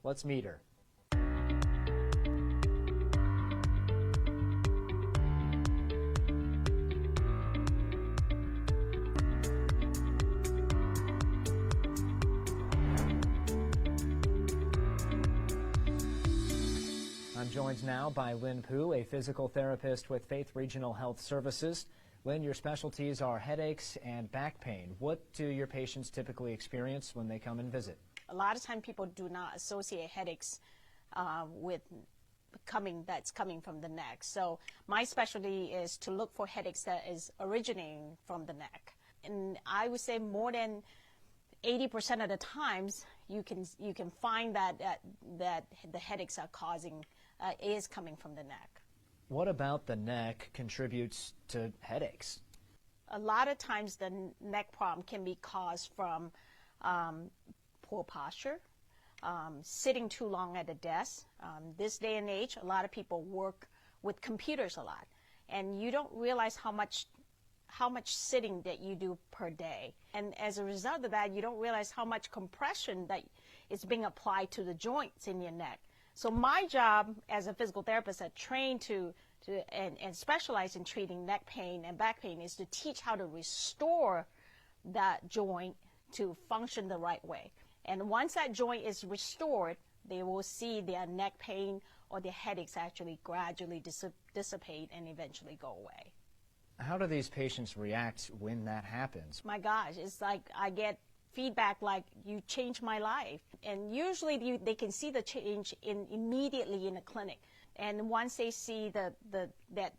Let's meet her. I'm joined now by Lynn Pooh, a physical therapist with Faith Regional Health Services. Lynn, your specialties are headaches and back pain. What do your patients typically experience when they come and visit? A lot of time people do not associate headaches with that's coming from the neck. So my specialty is to look for headaches that is originating from the neck. And I would say more than 80% of the times you can find that the headaches are is coming from the neck. What about the neck contributes to headaches? A lot of times the neck problem can be caused from poor posture, sitting too long at a desk. This day and age, a lot of people work with computers a lot, and you don't realize how much sitting that you do per day. And as a result of that, you don't realize how much compression that is being applied to the joints in your neck. So my job as a physical therapist that trained and specialize in treating neck pain and back pain is to teach how to restore that joint to function the right way. And once that joint is restored, they will see their neck pain or their headaches actually gradually dissipate and eventually go away. How do these patients react when that happens? My gosh, it's like I get feedback like, you changed my life. And usually they can see the change immediately in the clinic. And once they see that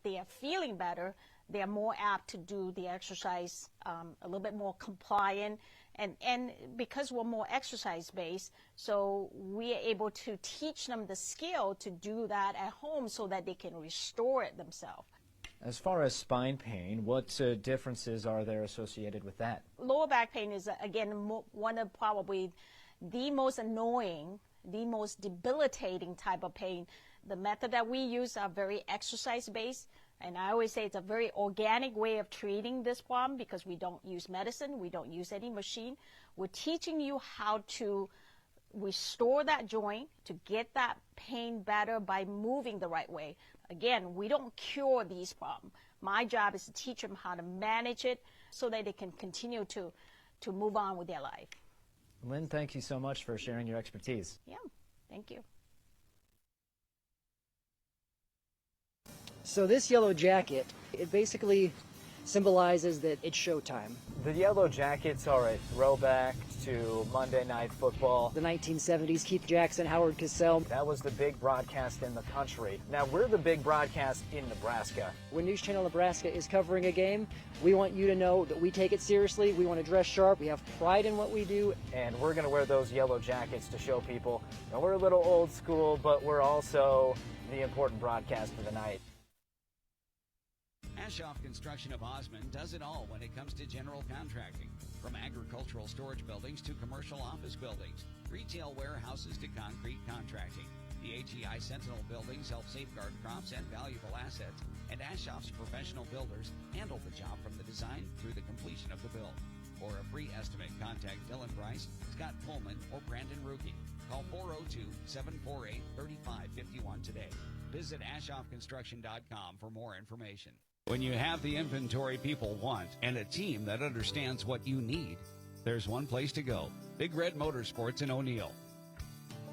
they are feeling better, they are more apt to do the exercise, a little bit more compliant. And because we're more exercise-based, so we are able to teach them the skill to do that at home so that they can restore it themselves. As far as spine pain, what differences are there associated with that? Lower back pain is, again, one of probably the most annoying, the most debilitating type of pain. The method that we use are very exercise-based, and I always say it's a very organic way of treating this problem because we don't use medicine, we don't use any machine. We're teaching you how to restore that joint, to get that pain better by moving the right way. Again, we don't cure these problems. My job is to teach them how to manage it so that they can continue to move on with their life. Lynn, thank you so much for sharing your expertise. Yeah, thank you. So this yellow jacket, it basically symbolizes that it's showtime. The Yellow Jackets are a throwback to Monday Night Football. The 1970s, Keith Jackson, Howard Cosell. That was the big broadcast in the country. Now we're the big broadcast in Nebraska. When News Channel Nebraska is covering a game, we want you to know that we take it seriously. We want to dress sharp. We have pride in what we do. And we're going to wear those yellow jackets to show people that we're a little old school, but we're also the important broadcast for the night. Ashoff Construction of Osmond does it all when it comes to general contracting. From agricultural storage buildings to commercial office buildings, retail warehouses to concrete contracting. The HEI Sentinel buildings help safeguard crops and valuable assets, and Ashoff's professional builders handle the job from the design through the completion of the build. For a free estimate, contact Dylan Price, Scott Pullman, or Brandon Ruki. Call 402-748-3551 today. Visit AshoffConstruction.com for more information. When you have the inventory people want and a team that understands what you need, there's one place to go. Big Red Motorsports in O'Neill.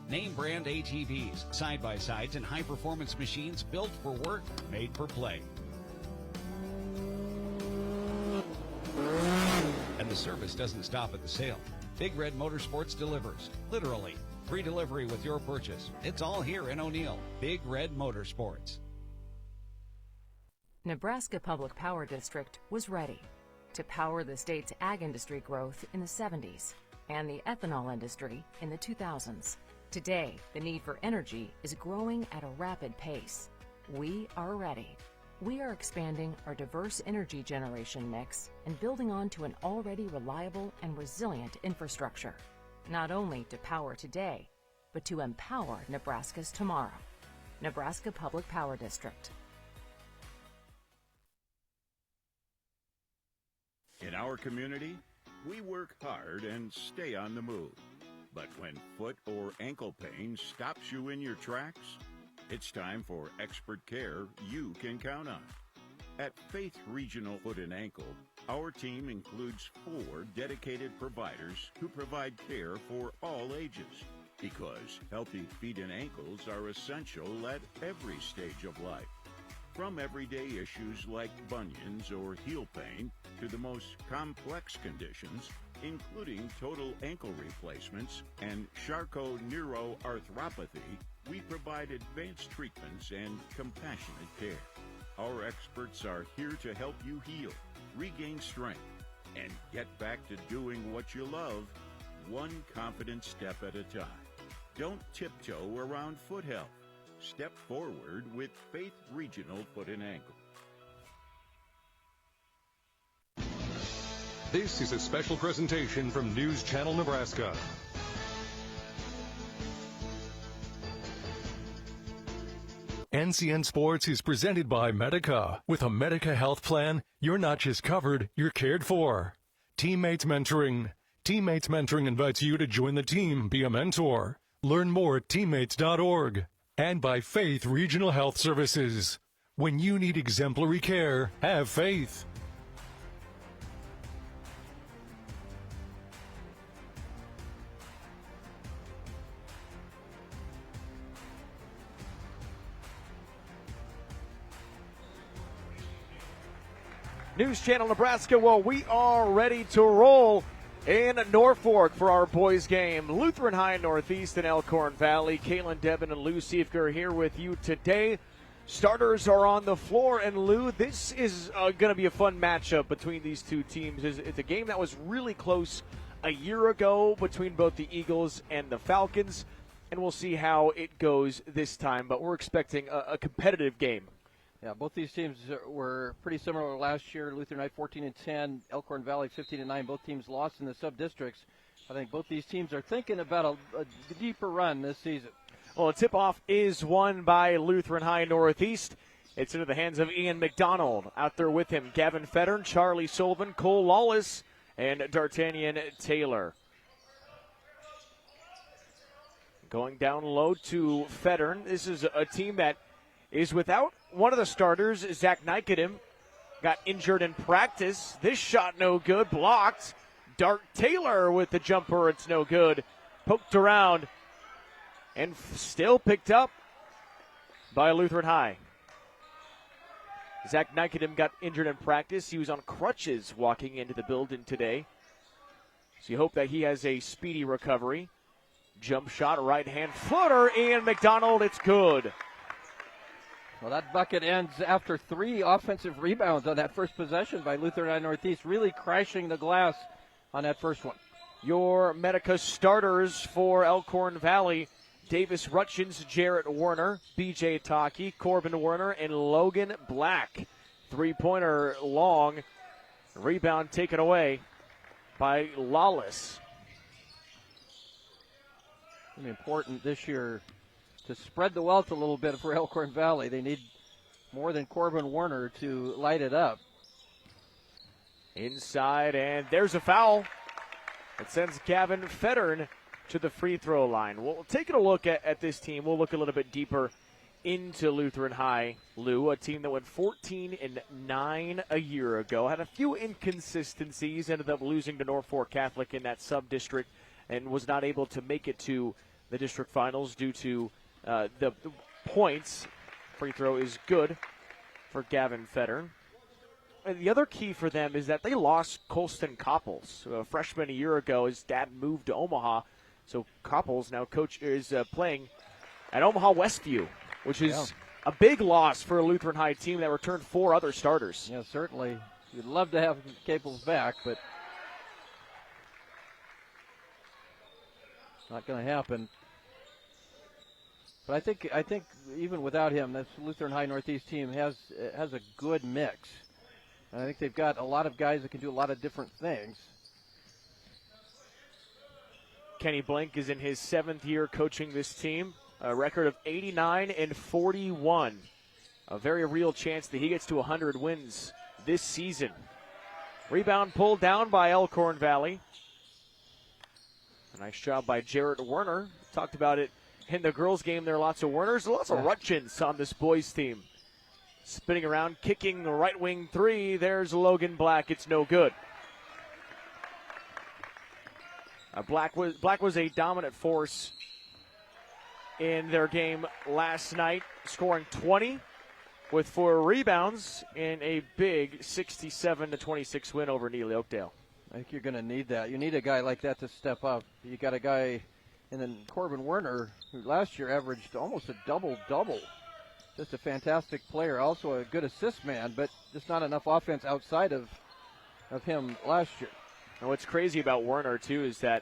Name brand ATVs, side-by-sides, and high-performance machines built for work, made for play. And the service doesn't stop at the sale. Big Red Motorsports delivers, literally. Free delivery with your purchase. It's all here in O'Neill. Big Red Motorsports. Nebraska Public Power District was ready to power the state's ag industry growth in the 70s and the ethanol industry in the 2000s. Today, the need for energy is growing at a rapid pace. We are ready. We are expanding our diverse energy generation mix and building on to an already reliable and resilient infrastructure, not only to power today, but to empower Nebraska's tomorrow. Nebraska Public Power District. In our community, we work hard and stay on the move. But when foot or ankle pain stops you in your tracks, it's time for expert care you can count on. At Faith Regional Foot and Ankle, our team includes 4 dedicated providers who provide care for all ages, because healthy feet and ankles are essential at every stage of life. From everyday issues like bunions or heel pain to the most complex conditions, including total ankle replacements and Charcot-neuroarthropathy, we provide advanced treatments and compassionate care. Our experts are here to help you heal, regain strength, and get back to doing what you love, one confident step at a time. Don't tiptoe around foot health. Step forward with Faith Regional Foot and Ankle. This is a special presentation from News Channel Nebraska. NCN Sports is presented by Medica. With a Medica health plan, you're not just covered, you're cared for. Teammates Mentoring. Teammates Mentoring invites you to join the team, be a mentor. Learn more at teammates.org. And by Faith Regional Health Services. When you need exemplary care, have faith. News Channel Nebraska, well, we are ready to roll in Norfolk for our boys game. Lutheran High Northeast and Elkhorn Valley. Caitlin Devin and Lou Siefker here with you today. Starters are on the floor, and Lou, this is going to be a fun matchup between these two teams. It's a game that was really close a year ago between both the Eagles and the Falcons, and we'll see how it goes this time, but we're expecting a competitive game. Yeah, both these teams were pretty similar last year. Lutheran High 14-10, Elkhorn Valley 15-9. Both teams lost in the sub-districts. I think both these teams are thinking about a deeper run this season. Well, a tip-off is won by Lutheran High Northeast. It's into the hands of Ian McDonald. Out there with him, Gavin Fettern, Charlie Sullivan, Cole Lawless, and D'Artagnan Taylor. Going down low to Fettern. This is a team that is without one of the starters. Zach Nykedem got injured in practice. This shot no good, blocked. Dart Taylor with the jumper, it's no good. Poked around and still picked up by Lutheran High. Zach Nykedem got injured in practice. He was on crutches walking into the building today. So you hope that he has a speedy recovery. Jump shot, right hand footer, Ian McDonald, it's good. Well, that bucket ends after 3 offensive rebounds on that first possession by Lutheran High Northeast, really crashing the glass on that first one. Your Medica starters for Elkhorn Valley: Davis Rutchins, Jarrett Warner, BJ Taki, Corbin Werner, and Logan Black. 3-pointer long. Rebound taken away by Lawless. Really important this year to spread the wealth a little bit for Elkhorn Valley. They need more than Corbin Werner to light it up. Inside, and there's a foul. It sends Gavin Fettern to the free throw line. Well, taking a look at this team, we'll look a little bit deeper into Lutheran High, Lou, a team that went 14-9 a year ago, had a few inconsistencies, ended up losing to Norfolk Catholic in that sub-district, and was not able to make it to the district finals due to the points. Free throw is good for Gavin Fettern. And the other key for them is that they lost Colston Copples, a freshman a year ago. His dad moved to Omaha, so Copples now is playing at Omaha Westview, which is a big loss for a Lutheran High team that returned 4 other starters. Yeah, certainly. You'd love to have Caples back, but not going to happen. But I think even without him, this Lutheran High Northeast team has a good mix. And I think they've got a lot of guys that can do a lot of different things. Kenny Blank is in his 7th year coaching this team. A record of 89-41. A very real chance that he gets to 100 wins this season. Rebound pulled down by Elkhorn Valley. Nice job by Jarrett Werner. Talked about it in the girls' game. There are lots of Werners, lots of Rutchins on this boys' team. Spinning around, kicking the right wing three. There's Logan Black. It's no good. Black was a dominant force in their game last night, scoring 20 with 4 rebounds in a big 67-26 win over Neely Oakdale. I think you're going to need that. You need a guy like that to step up. You got a guy, and then Corbin Werner, who last year averaged almost a double-double. Just a fantastic player, also a good assist man, but just not enough offense outside of him last year. And what's crazy about Werner, too, is that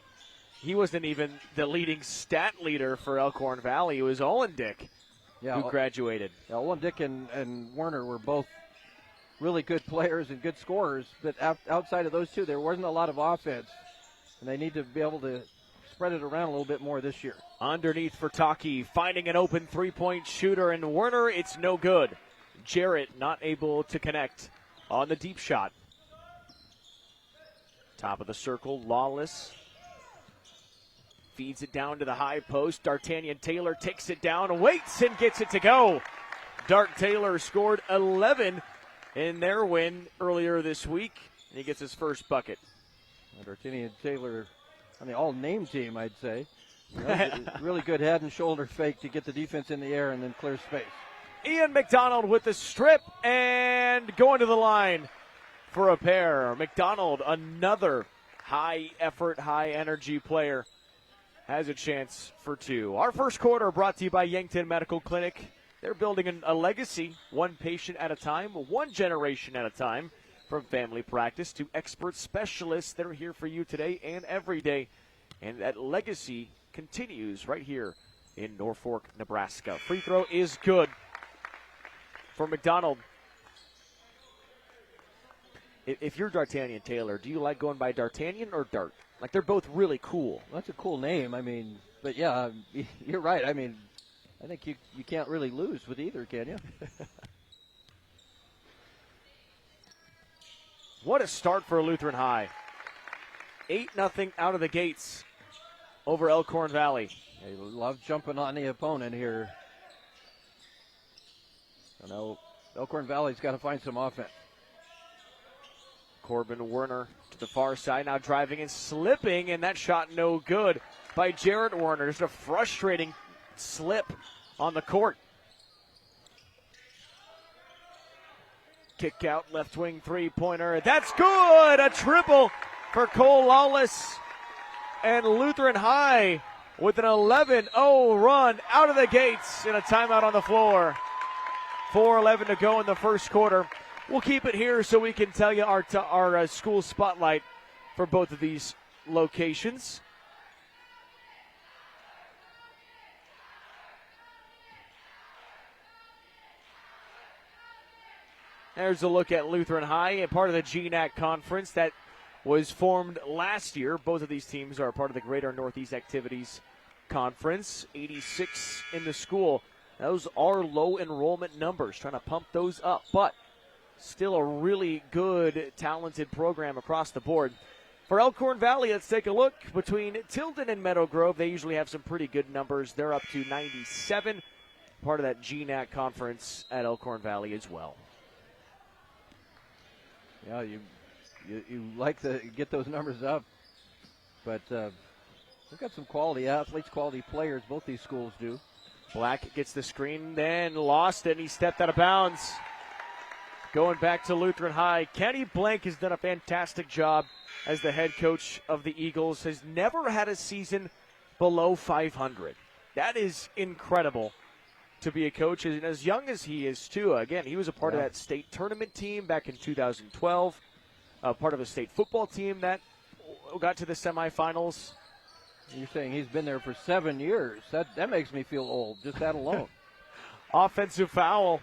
he wasn't even the leading stat leader for Elkhorn Valley. It was Olendick who graduated. Yeah, Olendick and Werner were both really good players and good scorers, but outside of those two, there wasn't a lot of offense, and they need to be able to spread it around a little bit more this year. Underneath for Taki, finding an open three-point shooter, and Werner, it's no good. Jarrett not able to connect on the deep shot. Top of the circle, Lawless. Feeds it down to the high post. D'Artagnan Taylor takes it down, waits, and gets it to go. Dart Taylor scored 11 in their win earlier this week, and he gets his first bucket. D'Artagnan Taylor on the all-name team, I'd say. Really good head and shoulder fake to get the defense in the air and then clear space. Ian McDonald with the strip and going to the line for a pair. McDonald, another high-effort, high-energy player, has a chance for 2. Our first quarter brought to you by Yankton Medical Clinic. They're building a legacy, one patient at a time, one generation at a time, from family practice to expert specialists that are here for you today and every day. And that legacy continues right here in Norfolk, Nebraska. Free throw is good for McDonald. If you're D'Artagnan Taylor, do you like going by D'Artagnan or Dart? Like, they're both really cool. That's a cool name. I mean, but yeah, you're right. I mean, I think you can't really lose with either, can you? What a start for Lutheran High. 8-0 out of the gates over Elkhorn Valley. They love jumping on the opponent here. I know Elkhorn Valley's got to find some offense. Corbin Werner to the far side, now driving and slipping, and that shot no good by Jarrett Werner. Just a frustrating slip on the court. Kick out, left wing three-pointer. That's good! A triple for Cole Lawless. And Lutheran High with an 11-0 run out of the gates in a timeout on the floor. 4:11 to go in the first quarter. We'll keep it here so we can tell you our school spotlight for both of these locations. There's a look at Lutheran High, a part of the GNAC conference that was formed last year. Both of these teams are part of the Greater Northeast Activities Conference. 86 in the school. Those are low enrollment numbers, trying to pump those up, but still a really good, talented program across the board. For Elkhorn Valley, let's take a look. Between Tilden and Meadow Grove, they usually have some pretty good numbers. They're up to 97, part of that GNAC conference at Elkhorn Valley as well. Yeah, you like to get those numbers up, but we've got some quality athletes, quality players. Both these schools do. Black gets the screen, then lost it, and he stepped out of bounds. Going back to Lutheran High, Kenny Blank has done a fantastic job as the head coach of the Eagles. Has never had a season below 500. That is incredible to be a coach, and as young as he is, too. Again, he was a part of that state tournament team back in 2012, part of a state football team that got to the semifinals. You're saying he's been there for 7 years. That makes me feel old, just that alone. Offensive foul.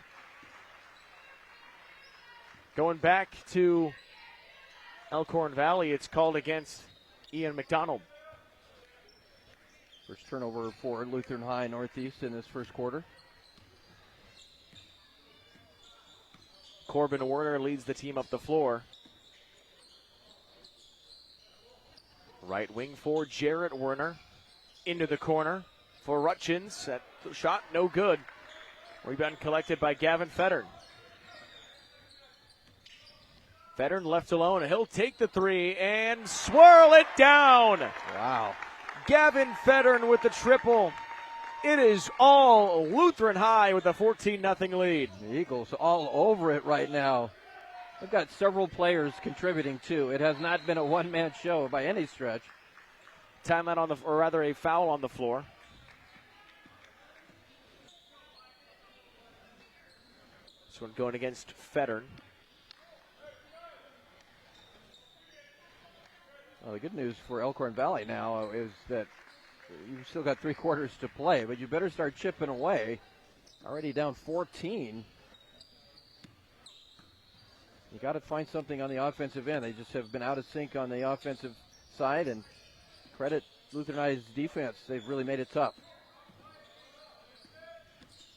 Going back to Elkhorn Valley, it's called against Ian McDonald. First turnover for Lutheran High Northeast in this first quarter. Corbin Werner leads the team up the floor. Right wing for Jarrett Werner. Into the corner for Rutchins. That shot no good. Rebound collected by Gavin Fettern. Fettern left alone. He'll take the three and swirl it down. Wow. Gavin Fettern with the triple. It is all Lutheran High with a 14-0 lead. The Eagles all over it right now. They've got several players contributing too. It has not been a one-man show by any stretch. Timeout on or rather a foul on the floor. This one going against Fettern. Well, the good news for Elkhorn Valley now is that you've still got 3 quarters to play, but you better start chipping away. Already down 14. You got to find something on the offensive end. They just have been out of sync on the offensive side, and credit Lutheran High's defense. They've really made it tough.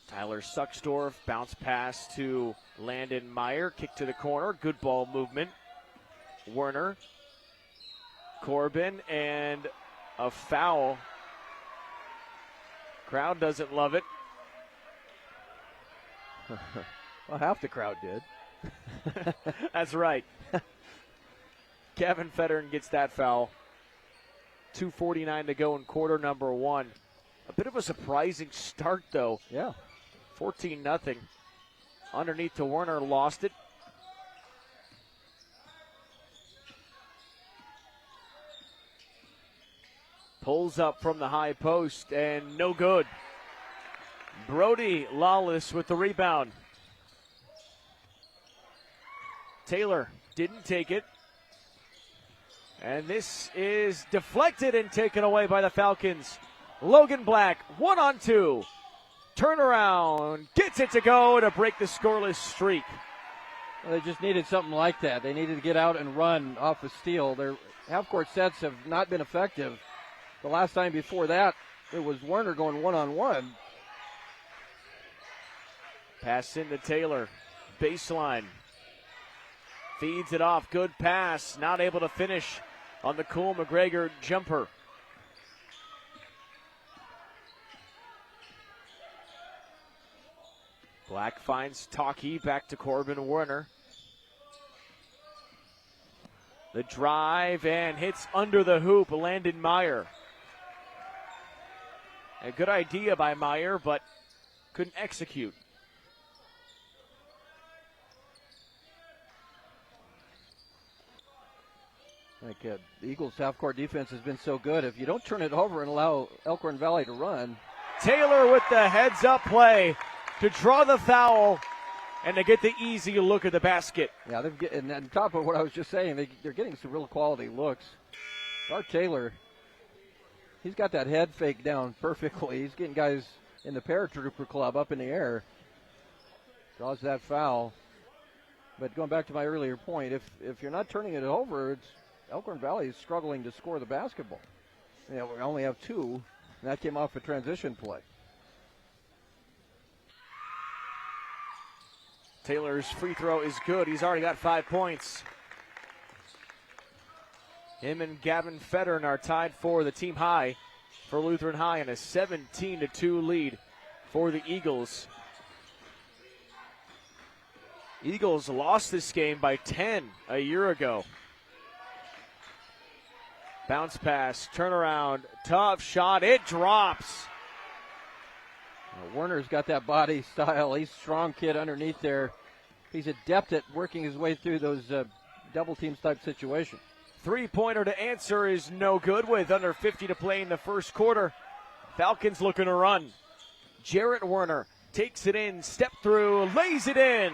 Tyler Sucksdorf, bounce pass to Landon Meyer, kick to the corner, good ball movement. Werner, Corbin, and a foul. Crowd doesn't love it. Well, half the crowd did. That's right. Gavin Fettern gets that foul. 2:49 to go in quarter number 1. A bit of a surprising start, though. Yeah. 14-0. Underneath to Werner, lost it. Pulls up from the high post, and no good. Brody Lawless with the rebound. Taylor didn't take it. And this is deflected and taken away by the Falcons. Logan Black, 1-on-2. Turnaround, gets it to go to break the scoreless streak. Well, they just needed something like that. They needed to get out and run off a steal. Their half-court sets have not been effective. The last time before that, it was Werner going one-on-one. Pass into Taylor. Baseline. Feeds it off. Good pass. Not able to finish on the Cool McGregor jumper. Black finds Talkie. Back to Corbin Werner. The drive and hits under the hoop. Landon Meyer. A good idea by Meyer, but couldn't execute. The Eagles' half-court defense has been so good. If you don't turn it over and allow Elkhorn Valley to run. Taylor with the heads-up play to draw the foul and to get the easy look at the basket. Yeah, and on top of what I was just saying, they're getting some real quality looks. Art Taylor, he's got that head fake down perfectly. He's getting guys in the paratrooper club up in the air. Draws that foul. But going back to my earlier point, if you're not turning it over, Elkhorn Valley is struggling to score the basketball. We only have 2, and that came off a transition play. Taylor's free throw is good. He's already got 5 points. Him and Gavin Fettern are tied for the team high for Lutheran High, and a 17-2 lead for the Eagles. Eagles lost this game by 10 a year ago. Bounce pass, turnaround, tough shot, it drops. Werner's got that body style. He's a strong kid underneath there. He's adept at working his way through those double teams type situations. Three-pointer to answer is no good with under 50 to play in the first quarter. Falcons looking to run. Jarrett Werner takes it in, step through, lays it in.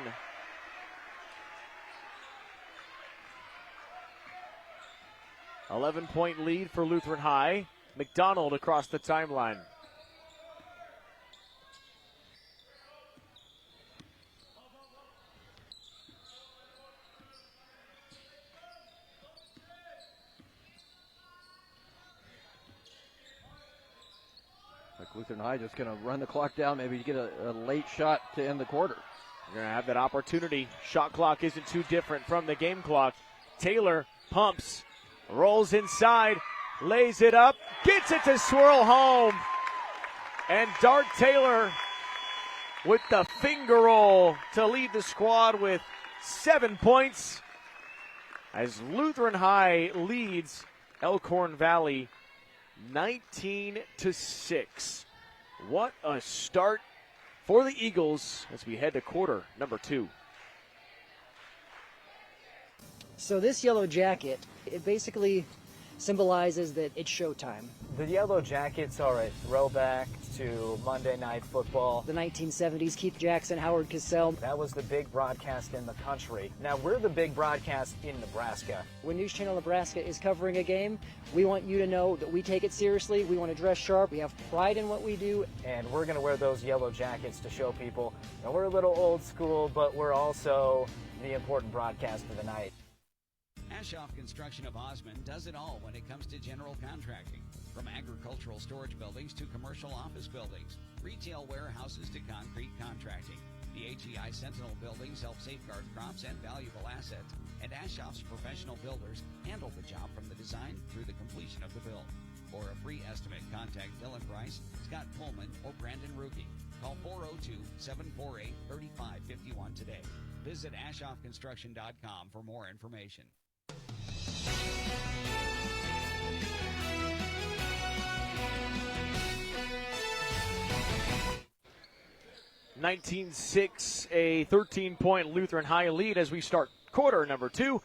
.11 lead for Lutheran High. McDonald across the timeline. Lutheran High just going to run the clock down, maybe get a late shot to end the quarter. You're going to have that opportunity. Shot clock isn't too different from the game clock. Taylor pumps, rolls inside, lays it up, gets it to swirl home. And Dart Taylor with the finger roll to lead the squad with 7 points as Lutheran High leads Elkhorn Valley 19-6. What a start for the Eagles as we head to quarter number 2. So this yellow jacket, it basically symbolizes that it's showtime. The Yellow Jackets are a throwback to Monday Night Football. The 1970s, Keith Jackson, Howard Cosell. That was the big broadcast in the country. Now we're the big broadcast in Nebraska. When News Channel Nebraska is covering a game, we want you to know that we take it seriously. We want to dress sharp. We have pride in what we do. And we're going to wear those yellow jackets to show people that we're a little old school, but we're also the important broadcast of the night. Ashoff Construction of Osmond does it all when it comes to general contracting. From agricultural storage buildings to commercial office buildings, retail warehouses to concrete contracting. The HEI Sentinel buildings help safeguard crops and valuable assets, and Ashoff's professional builders handle the job from the design through the completion of the build. For a free estimate, contact Dylan Price, Scott Pullman, or Brandon Ruge. Call 402-748-3551 today. Visit AshoffConstruction.com for more information. 19-6, a 13-point Lutheran High lead as we start quarter number 2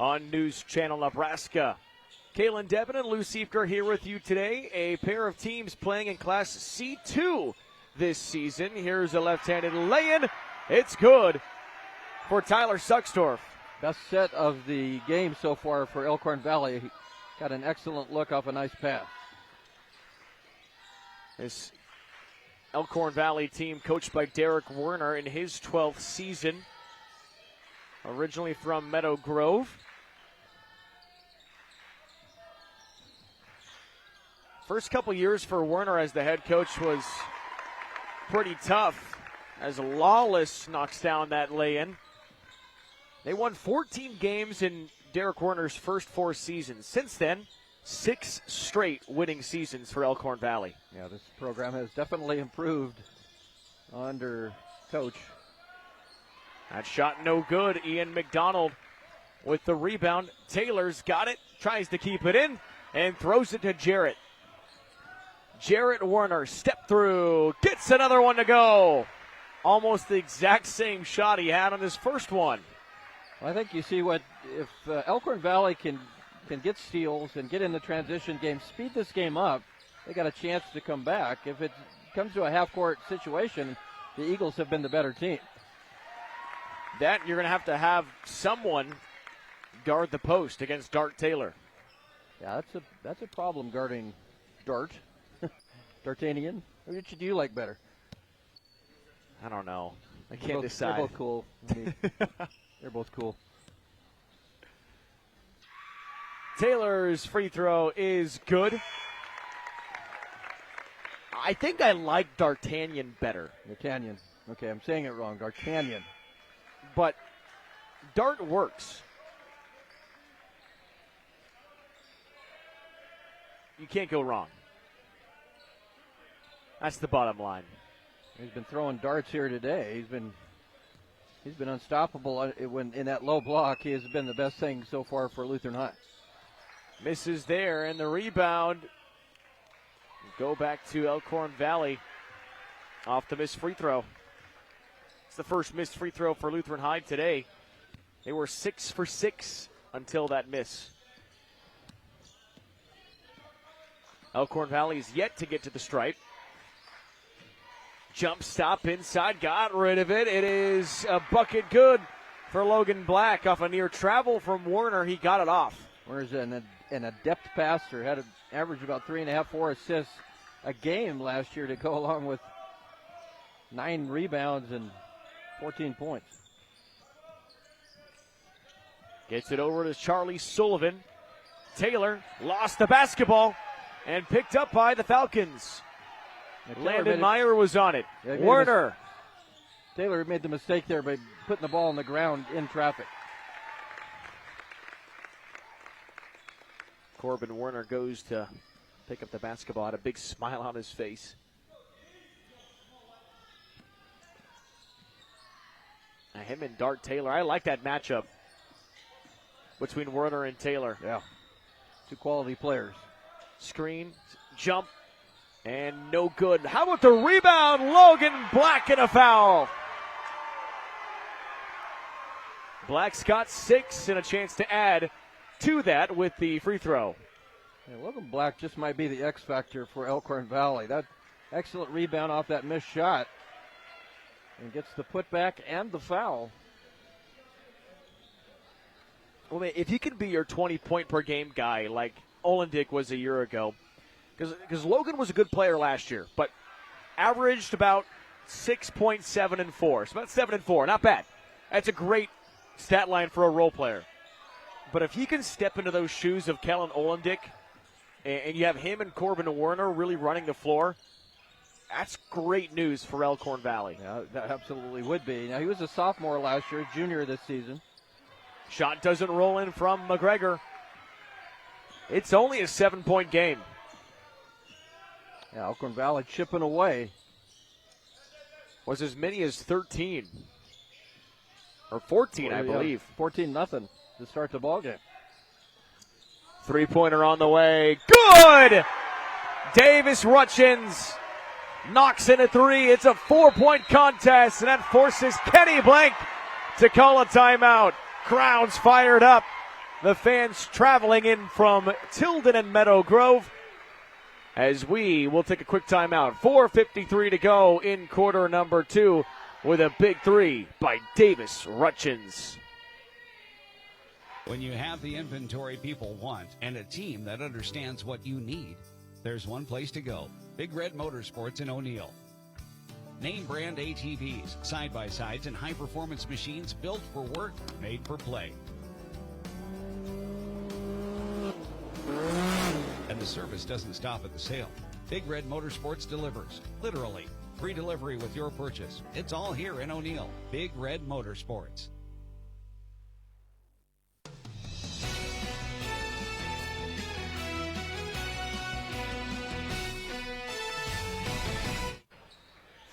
on News Channel Nebraska. Kaylin Devin and Lou Siefker here with you today. A pair of teams playing in Class C2 this season. Here's a left-handed lay-in. It's good for Tyler Suxdorf. Best set of the game so far for Elkhorn Valley. He got an excellent look off a nice pass. This Elkhorn Valley team coached by Derek Werner in his 12th season. Originally from Meadow Grove. First couple years for Werner as the head coach was pretty tough as Lawless knocks down that lay-in. They won 14 games in Derek Werner's first 4 seasons. Since then, 6 straight winning seasons for Elkhorn Valley. Yeah, this program has definitely improved under coach. That shot no good. Ian McDonald with the rebound. Taylor's got it, tries to keep it in, and throws it to Jarrett. Jarrett Werner, step through, gets another one to go. Almost the exact same shot he had on his first one. I think you see what, if Elkhorn Valley can get steals and get in the transition game, speed this game up, they got a chance to come back. If it comes to a half-court situation, the Eagles have been the better team. That you're going to have someone guard the post against Dart Taylor. Yeah, that's a problem guarding Dart. Dartanian. Which do you like better? I don't know. I can't decide. They're both cool. They're both cool. Taylor's free throw is good. I think I like D'Artagnan better. D'Artagnan. Okay, I'm saying it wrong. D'Artagnan. But Dart works. You can't go wrong. That's the bottom line. He's been throwing darts here today. He's been unstoppable when in that low block. He has been the best thing so far for Lutheran High. Misses there, and the rebound. Go back to Elkhorn Valley off the missed free throw. It's the first missed free throw for Lutheran High today. They were 6 for 6 until that miss. Elkhorn Valley is yet to get to the stripe. Jump stop inside, got rid of it. It is a bucket good for Logan Black off a near travel from Werner. He got it off. Werner's an adept passer, had an average about 3.5, 4 assists a game last year to go along with 9 rebounds and 14 points. Gets it over to Charlie Sullivan. Taylor lost the basketball and picked up by the Falcons. Landon Meyer was on it. Yeah, Werner. Taylor made the mistake there by putting the ball on the ground in traffic. Corbin Werner goes to pick up the basketball, had a big smile on his face. Now him and Dart Taylor, I like that matchup between Werner and Taylor. Yeah, two quality players. Screen, jump, and no good. How about the rebound? Logan Black and a foul. Black's got 6 and a chance to add to that with the free throw. Yeah, Logan Black just might be the X factor for Elkhorn Valley. That excellent rebound off that missed shot. And gets the putback and the foul. Well, man, if he can be your 20-point per game guy like Olendick was a year ago, because Logan was a good player last year, but averaged about 6.7 and 4. So about 7 and 4, not bad. That's a great stat line for a role player. But if he can step into those shoes of Kellen Olendick, and you have him and Corbin Werner really running the floor, that's great news for Elkhorn Valley. Yeah, that absolutely would be. Now, he was a sophomore last year, junior this season. Shot doesn't roll in from McGregor. It's only a 7-point game. Yeah, Elkhorn Valley chipping away. Was as many as 13. Or 14, I believe. 14-0 to start the ball game. Three-pointer on the way. Good! Davis Rutchins knocks in a 3. It's a 4-point contest, and that forces Kenny Blank to call a timeout. Crowds fired up. The fans traveling in from Tilden and Meadow Grove. As we will take a quick timeout. 4:53 to go in quarter number 2 with a big 3 by Davis Rutchins. When you have the inventory people want and a team that understands what you need, there's one place to go. Big Red Motorsports in O'Neill. Name brand ATVs, side-by-sides, and high-performance machines built for work, made for play. And the service doesn't stop at the sale. Big Red Motorsports delivers, literally. Free delivery with your purchase. It's all here in O'Neill. Big Red Motorsports.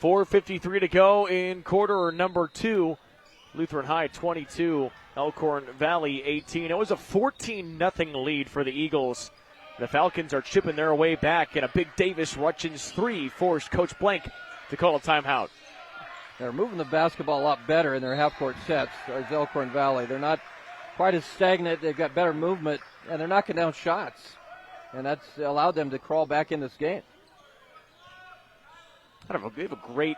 .453 to go in quarter number 2. Lutheran High 22, Elkhorn Valley 18. It was a 14-0 lead for the Eagles. The Falcons are chipping their way back, and a big Davis Rutchins 3 forced Coach Blank to call a timeout. They're moving the basketball a lot better in their half-court sets as Elkhorn Valley. They're not quite as stagnant. They've got better movement, and they're knocking down shots. And that's allowed them to crawl back in this game. I don't know, they have a great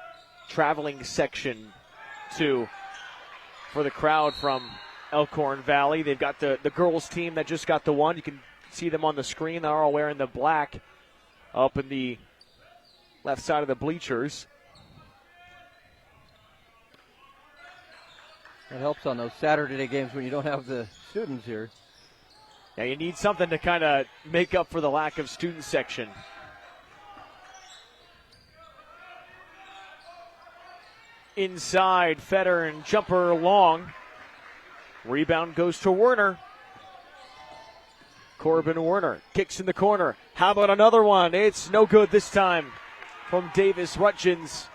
traveling section, too, for the crowd from Elkhorn Valley. They've got the girls team that just got the one. You can see them on the screen. They're all wearing the black up in the left side of the bleachers. It helps on those Saturday games when you don't have the students here. Yeah, you need something to kind of make up for the lack of student section. Inside, Fetter and jumper long. Rebound goes to Werner. Corbin Werner kicks in the corner. How about another one? It's no good this time from Davis Rutchins.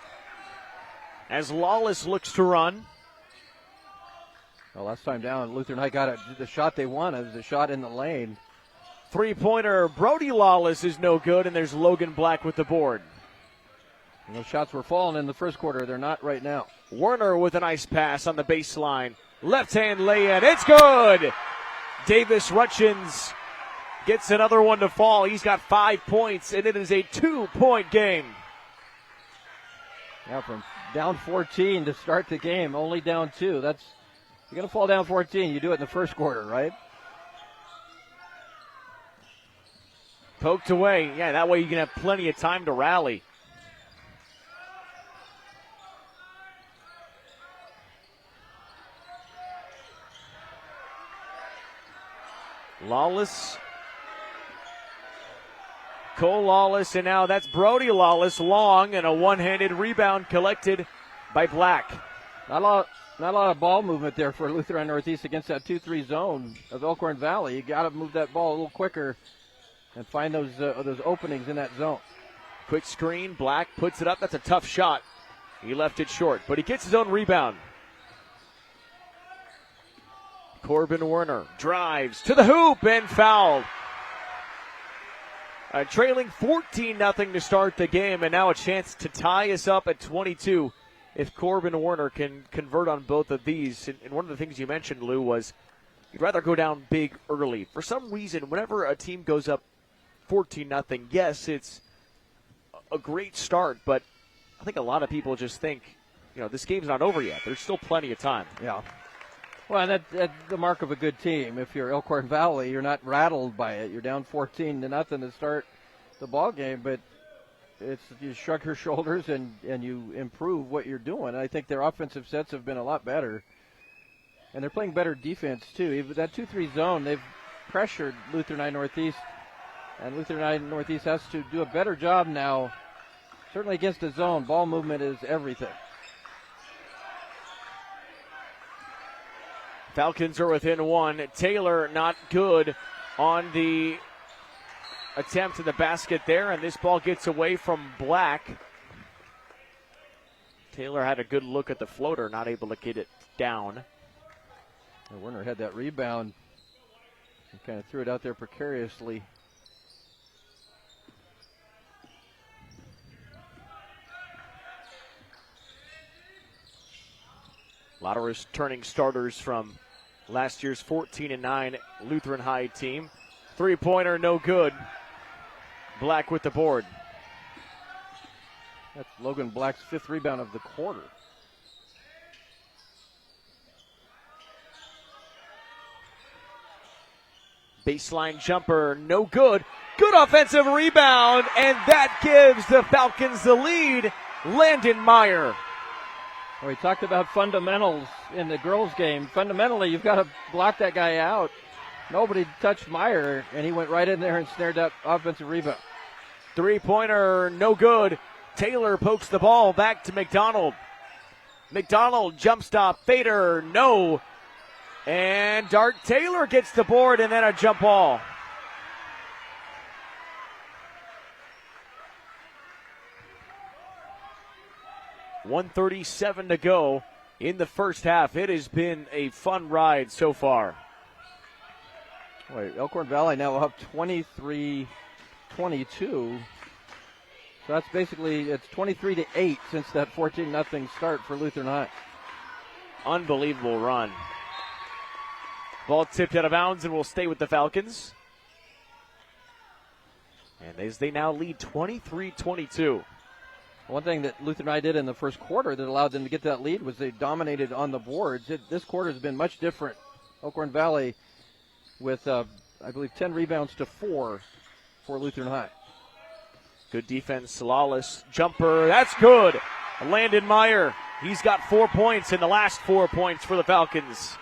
As Lawless looks to run. Well, last time down, Lutheran High got the shot they wanted. It was a shot in the lane. Three-pointer, Brody Lawless is no good, and there's Logan Black with the board. And those shots were falling in the first quarter. They're not right now. Werner with a nice pass on the baseline. Left-hand lay-in. It's good! Davis Rutchins gets another one to fall. He's got 5 points, and it is a 2-point game. Now from down 14 to start the game, only down 2. You're going to fall down 14. You do it in the first quarter, right? Poked away. Yeah, that way you can have plenty of time to rally. Lawless. Cole Lawless, and now that's Brody Lawless long, and a one-handed rebound collected by Black. Not Not a lot of ball movement there for Lutheran Northeast against that 2-3 zone of Elkhorn Valley. You got to move that ball a little quicker and find those openings in that zone. Quick screen, Black puts it up. That's a tough shot. He left it short, but he gets his own rebound. Corbin Werner drives to the hoop and fouled. Trailing 14-0 to start the game, and now a chance to tie us up at 22 if Corbin Werner can convert on both of these. And one of the things you mentioned, Lou, was you'd rather go down big early. For some reason, whenever a team goes up 14-0, yes, it's a great start, but I think a lot of people just think, this game's not over yet. There's still plenty of time. Yeah. Well, that's the mark of a good team. If you're Elkhorn Valley, you're not rattled by it. You're down 14-0 to start the ball game, but you shrug your shoulders and you improve what you're doing. And I think their offensive sets have been a lot better, and they're playing better defense too. Even that 2-3 zone, they've pressured Lutheran High Northeast, and Lutheran High Northeast has to do a better job now. Certainly against a zone, ball movement is everything. Falcons are within one. Taylor not good on the attempt to the basket there, and this ball gets away from Black. Taylor had a good look at the floater, not able to get it down. And Werner had that rebound and kind of threw it out there precariously. A lot of returning starters from last year's 14-9 Lutheran High team. Three-pointer, no good. Black with the board. That's Logan Black's 5th rebound of the quarter. Baseline jumper, no good. Good offensive rebound, and that gives the Falcons the lead. Landon Meyer. Well, we talked about fundamentals in the girls' game. Fundamentally, you've got to block that guy out. Nobody touched Meyer, and he went right in there and snared that offensive rebound. Three-pointer, no good. Taylor pokes the ball back to McDonald. McDonald, jump stop, fader, no. And Dart Taylor gets the board, and then a jump ball. .137 to go in the first half. It has been a fun ride so far. Wait, Elkhorn Valley now up 23-22. So that's basically, it's 23-8 since that 14-0 start for Lutheran High. Unbelievable run. Ball tipped out of bounds and will stay with the Falcons. And as they now lead 23-22. One thing that Lutheran High did in the first quarter that allowed them to get that lead was they dominated on the boards. This quarter has been much different. Elkhorn Valley with, I believe, 10 rebounds to 4 for Lutheran High. Good defense, Lawless. Jumper, that's good. Landon Meyer, he's got 4 points in the last 4 points for the Falcons.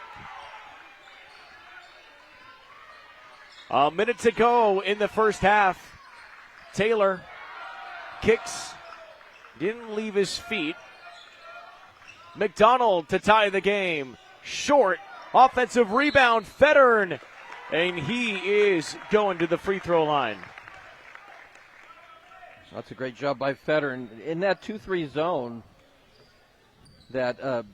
A minute to go in the first half. Taylor kicks. Didn't leave his feet. McDonald to tie the game. Short. Offensive rebound. Federn. And he is going to the free throw line. That's a great job by Federn. In that 2-3 zone that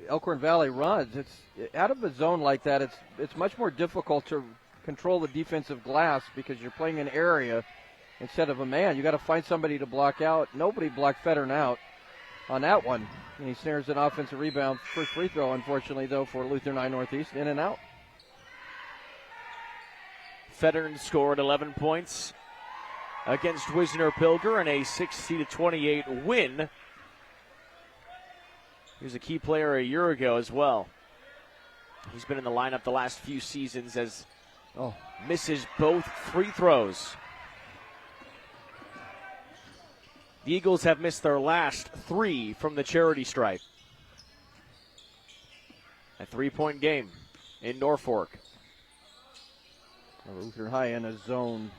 Elkhorn Valley runs, it's out of a zone like that, it's much more difficult to control the defensive glass because you're playing an area instead of a man. You got to find somebody to block out. Nobody blocked Federn out on that one. And he snares an offensive rebound. First free throw, unfortunately, though, for Lutheran High Northeast. In and out. Federn scored 11 points against Wisner Pilger in a 60-28 win. He was a key player a year ago as well. He's been in the lineup the last few seasons as misses both free throws. The Eagles have missed their last 3 from the charity stripe. A 3-point game in Norfolk. Lutheran High in a zone.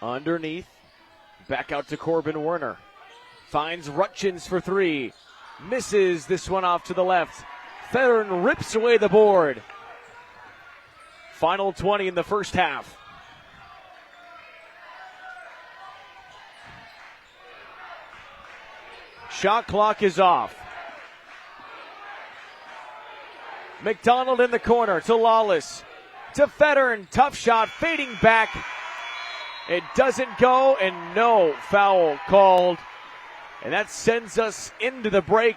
Underneath. Back out to Corbin Werner. Finds Rutchins for 3. Misses this one off to the left. Federn rips away the board. Final 20 in the first half. Shot clock is off. McDonald in the corner to Lawless. To Federn. Tough shot. Fading back. It doesn't go, and no foul called. And that sends us into the break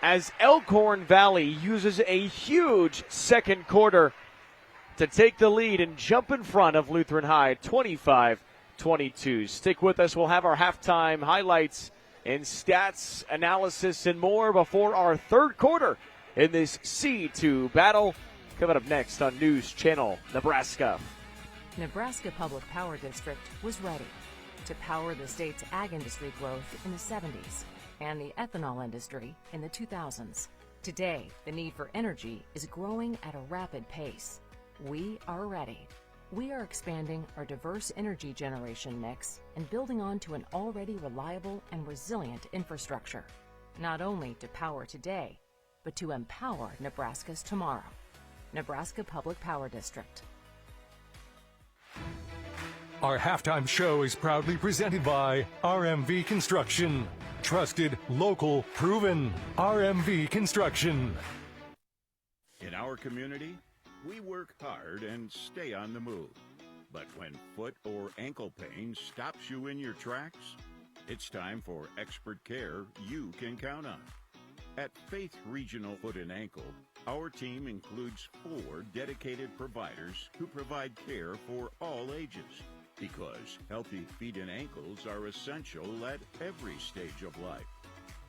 as Elkhorn Valley uses a huge second quarter to take the lead and jump in front of Lutheran High 25-22. Stick with us. We'll have our halftime highlights and stats analysis and more before our third quarter in this C2 battle. Coming up next on News Channel Nebraska. Nebraska Public Power District was ready to power the state's ag industry growth in the 70s and the ethanol industry in the 2000s. Today, the need for energy is growing at a rapid pace. We are ready. We are expanding our diverse energy generation mix and building on to an already reliable and resilient infrastructure, not only to power today, but to empower Nebraska's tomorrow. Nebraska Public Power District. Our halftime show is proudly presented by RMV Construction. Trusted, local, proven. RMV Construction. In our community, we work hard and stay on the move. But when foot or ankle pain stops you in your tracks, it's time for expert care you can count on. At Faith Regional Foot and Ankle, our team includes 4 dedicated providers who provide care for all ages. Because healthy feet and ankles are essential at every stage of life.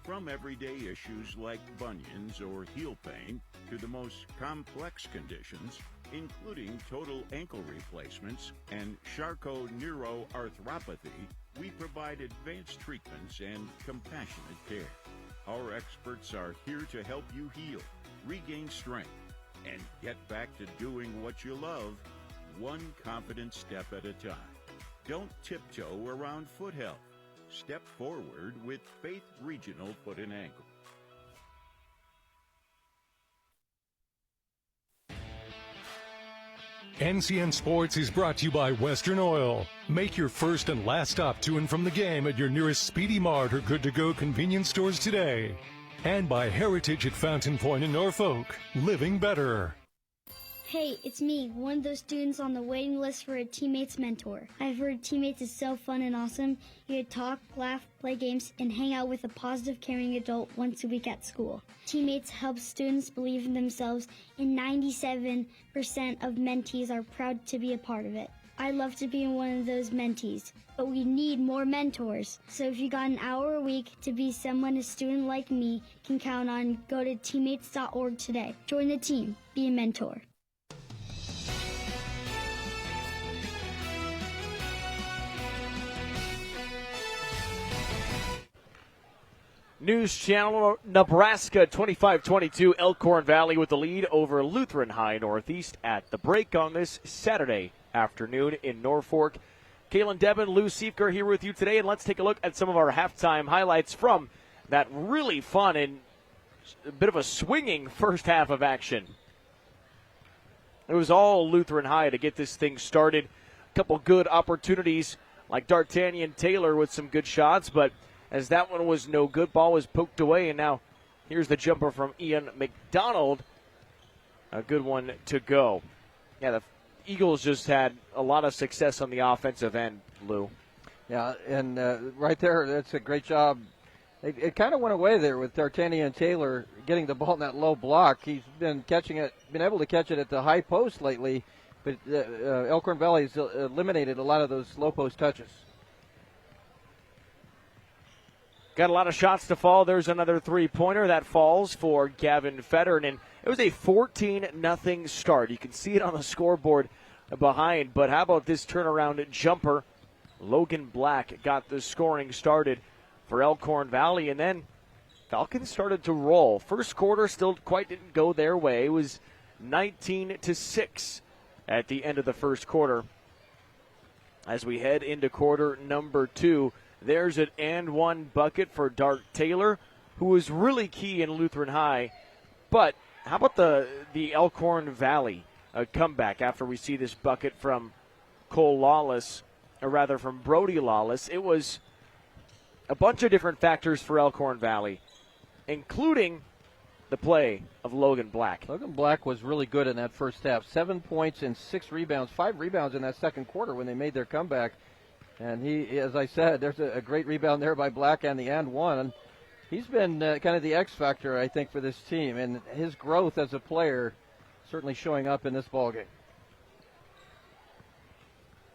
From everyday issues like bunions or heel pain to the most complex conditions, including total ankle replacements and Charcot-neuroarthropathy, we provide advanced treatments and compassionate care. Our experts are here to help you heal, regain strength, and get back to doing what you love, one confident step at a time. Don't tiptoe around foot health. Step forward with Faith Regional Foot and Ankle. NCN Sports is brought to you by Western Oil. Make your first and last stop to and from the game at your nearest Speedy Mart or Good to Go convenience stores today. And by Heritage at Fountain Point in Norfolk. Living better. Hey, it's me, one of those students on the waiting list for a teammate's mentor. I've heard teammates is so fun and awesome. You get to talk, laugh, play games, and hang out with a positive, caring adult once a week at school. Teammates help students believe in themselves, and 97% of mentees are proud to be a part of it. I love to be one of those mentees, but we need more mentors. So if you got an hour a week to be someone a student like me can count on, go to teammates.org today. Join the team. Be a mentor. News Channel Nebraska 25-22, Elkhorn Valley with the lead over Lutheran High Northeast at the break on this Saturday afternoon in Norfolk. Kalen Devin, Lou Siefker here with you today, and let's take a look at some of our halftime highlights from that really fun and a bit of a swinging first half of action. It was all Lutheran High to get this thing started. A couple good opportunities like D'Artagnan Taylor with some good shots, but as that one was no good, ball was poked away, and now here's the jumper from Ian McDonald. A good one to go. Yeah, the Eagles just had a lot of success on the offensive end, Lou. Yeah, and right there, that's a great job. It kind of went away there with D'Artagnan Taylor getting the ball in that low block. He's been catching it, been able to catch it at the high post lately, but Elkhorn Valley's eliminated a lot of those low post touches. Got a lot of shots to fall. There's another three-pointer that falls for Gavin Federn, and it was a 14-0 start. You can see it on the scoreboard behind, but how about this turnaround jumper? Logan Black got the scoring started for Elkhorn Valley, and then Falcons started to roll. First quarter still quite didn't go their way. It was 19-6 at the end of the first quarter. As we head into quarter number 2, there's an and one bucket for Dart Taylor, who was really key in Lutheran High But how about the Elkhorn Valley comeback after we see this bucket from Cole Lawless, or rather from Brody Lawless? It was a bunch of different factors for Elkhorn Valley, including the play of Logan Black. Logan Black was really good in that first half. 7 points and 6 rebounds, 5 rebounds in that second quarter when they made their comeback. And he, as I said, there's a great rebound there by Black and the and one. He's been kind of the X factor, I think, for this team, and his growth as a player certainly showing up in this ballgame.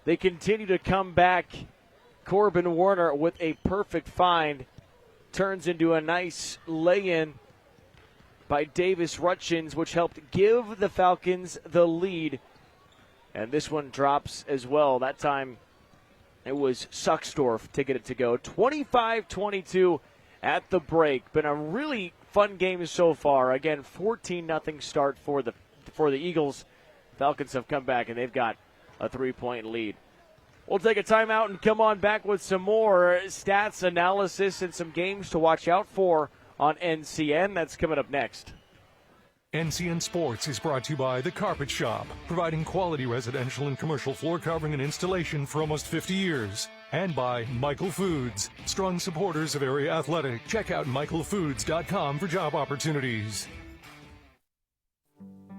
They continue to come back. Corbin Warner with a perfect find turns into a nice lay-in by Davis Rutchins, which helped give the Falcons the lead. And this one drops as well. That time it was Sucksdorf to get it to go. 25-22 at the break. Been a really fun game so far. Again, 14-0 start for the Eagles. Falcons have come back, and they've got a 3-point lead. We'll take a timeout and come on back with some more stats, analysis, and some games to watch out for on NCN. That's coming up next. NCN Sports is brought to you by The Carpet Shop, providing quality residential and commercial floor covering and installation for almost 50 years. And by Michael Foods, strong supporters of area athletic. Check out michaelfoods.com for job opportunities.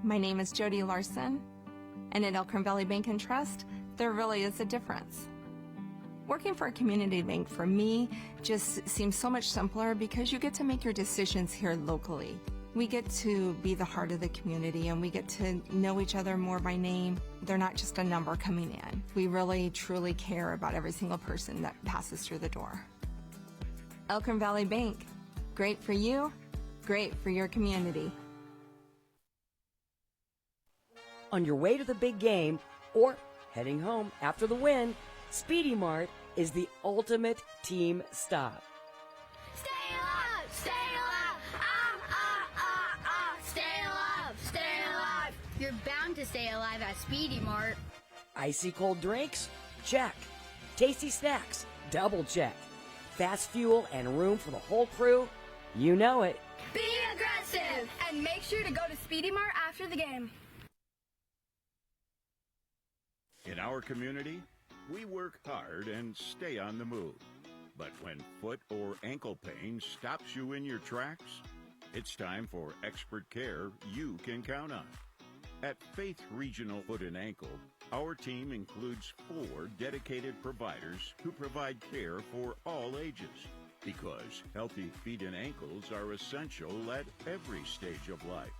My name is Jody Larson, and at Elkhorn Valley Bank and Trust, there really is a difference. Working for a community bank for me just seems so much simpler because you get to make your decisions here locally. We get to be the heart of the community, and we get to know each other more by name. They're not just a number coming in. We really, truly care about every single person that passes through the door. Elkhorn Valley Bank, great for you, great for your community. On your way to the big game or heading home after the win, Speedy Mart is the ultimate team stop. Stay alive! Stay alive! Stay alive! Stay alive! You're bound to stay alive at Speedy Mart. Icy cold drinks? Check. Tasty snacks? Double check. Fast fuel and room for the whole crew? You know it. Be aggressive! And make sure to go to Speedy Mart after the game. In our community, we work hard and stay on the move. But when foot or ankle pain stops you in your tracks, it's time for expert care you can count on. At Faith Regional Foot and Ankle, our team includes 4 dedicated providers who provide care for all ages. Because healthy feet and ankles are essential at every stage of life.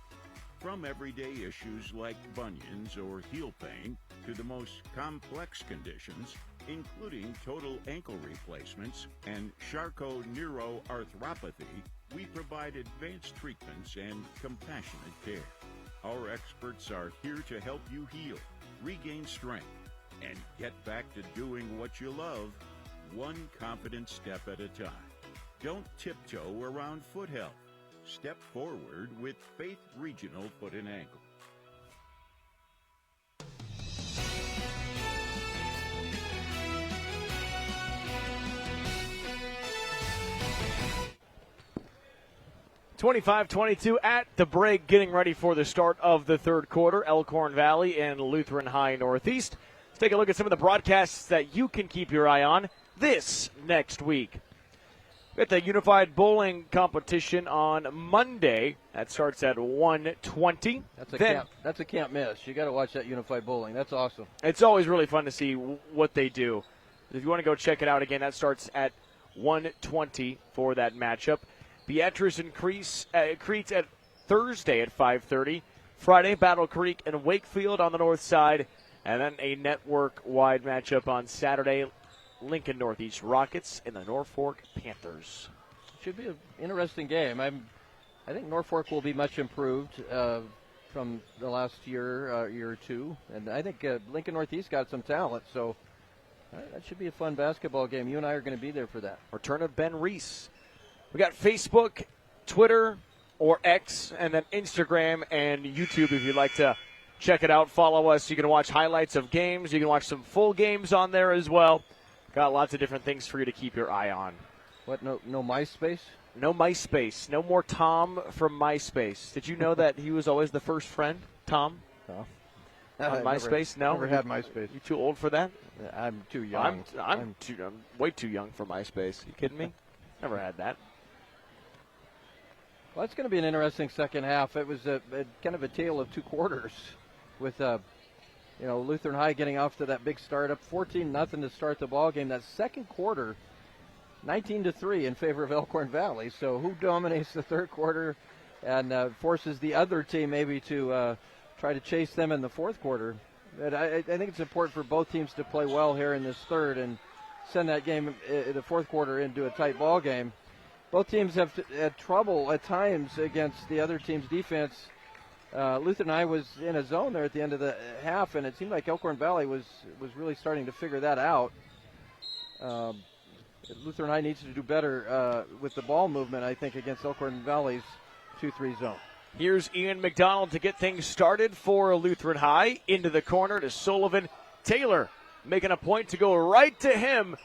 From everyday issues like bunions or heel pain to the most complex conditions, including total ankle replacements and Charcot-neuroarthropathy, we provide advanced treatments and compassionate care. Our experts are here to help you heal, regain strength, and get back to doing what you love, one confident step at a time. Don't tiptoe around foot health. Step forward with Faith Regional Foot and Ankle. (25-22) at the break, getting ready for the start of the third quarter. Elkhorn Valley and Lutheran High Northeast. Let's take a look at some of the broadcasts that you can keep your eye on this next week. We got the Unified Bowling Competition on Monday. That starts at 1:20. That's a can't miss. You got to watch that Unified Bowling. That's awesome. It's always really fun to see what they do. If you want to go check it out again, that starts at 1:20 for that matchup. Beatrice and Crete at Thursday at 5:30. Friday, Battle Creek and Wakefield on the north side, and then a network-wide matchup on Saturday. Lincoln Northeast Rockets and the Norfolk Panthers. Should be an interesting game. I think Norfolk will be much improved from the last year or two, and I think Lincoln Northeast got some talent, so that should be a fun basketball game. You and I are going to be there for that. Return of Ben Reese. We got Facebook, Twitter, or X, and then Instagram and YouTube if you'd like to check it out. Follow us. You can watch highlights of games. You can watch some full games on there as well. Got lots of different things for you to keep your eye on. What, no MySpace? No MySpace. No more Tom from MySpace. Did you know that he was always the first friend, Tom? No. On MySpace? No? Never had MySpace. You too old for that? I'm too young. I'm way too young for MySpace. You kidding me? Never had that. Well, it's going to be an interesting second half. It was a kind of a tale of two quarters with Lutheran High getting off to that big start, up 14-0 to start the ball game. That second quarter, 19-3 in favor of Elkhorn Valley. So who dominates the third quarter and forces the other team maybe to try to chase them in the fourth quarter? But I think it's important for both teams to play well here in this third and send that game in the fourth quarter into a tight ball game. Both teams have had trouble at times against the other team's defense. Lutheran High was in a zone there at the end of the half, and it seemed like Elkhorn Valley was really starting to figure that out. Lutheran High needs to do better with the ball movement, I think, against Elkhorn Valley's 2-3 zone. Here's Ian McDonald to get things started for Lutheran High. Into the corner to Sullivan. Taylor making a point to go right to him.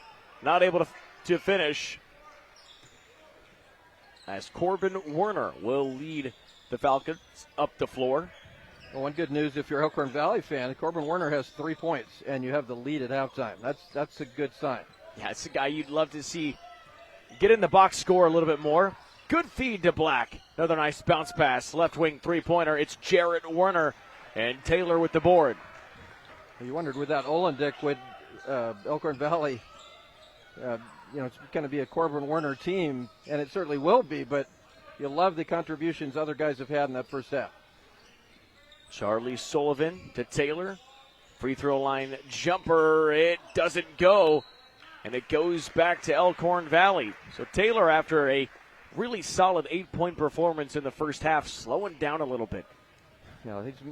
Not able to finish, as Corbin Werner will lead the Falcons up the floor. Well, one good news if you're an Elkhorn Valley fan, Corbin Werner has 3 points, and you have the lead at halftime. That's a good sign. Yeah, it's a guy you'd love to see get in the box score a little bit more. Good feed to Black. Another nice bounce pass. Left wing three-pointer. It's Jarrett Werner, and Taylor with the board. You wondered without Olendick, would Elkhorn Valley, it's going to be a Corbin Werner team, and it certainly will be, but you love the contributions other guys have had in that first half. Charlie Sullivan to Taylor. Free throw line jumper. It doesn't go, and it goes back to Elkhorn Valley. So Taylor, after a really solid 8-point performance in the first half, slowing down a little bit.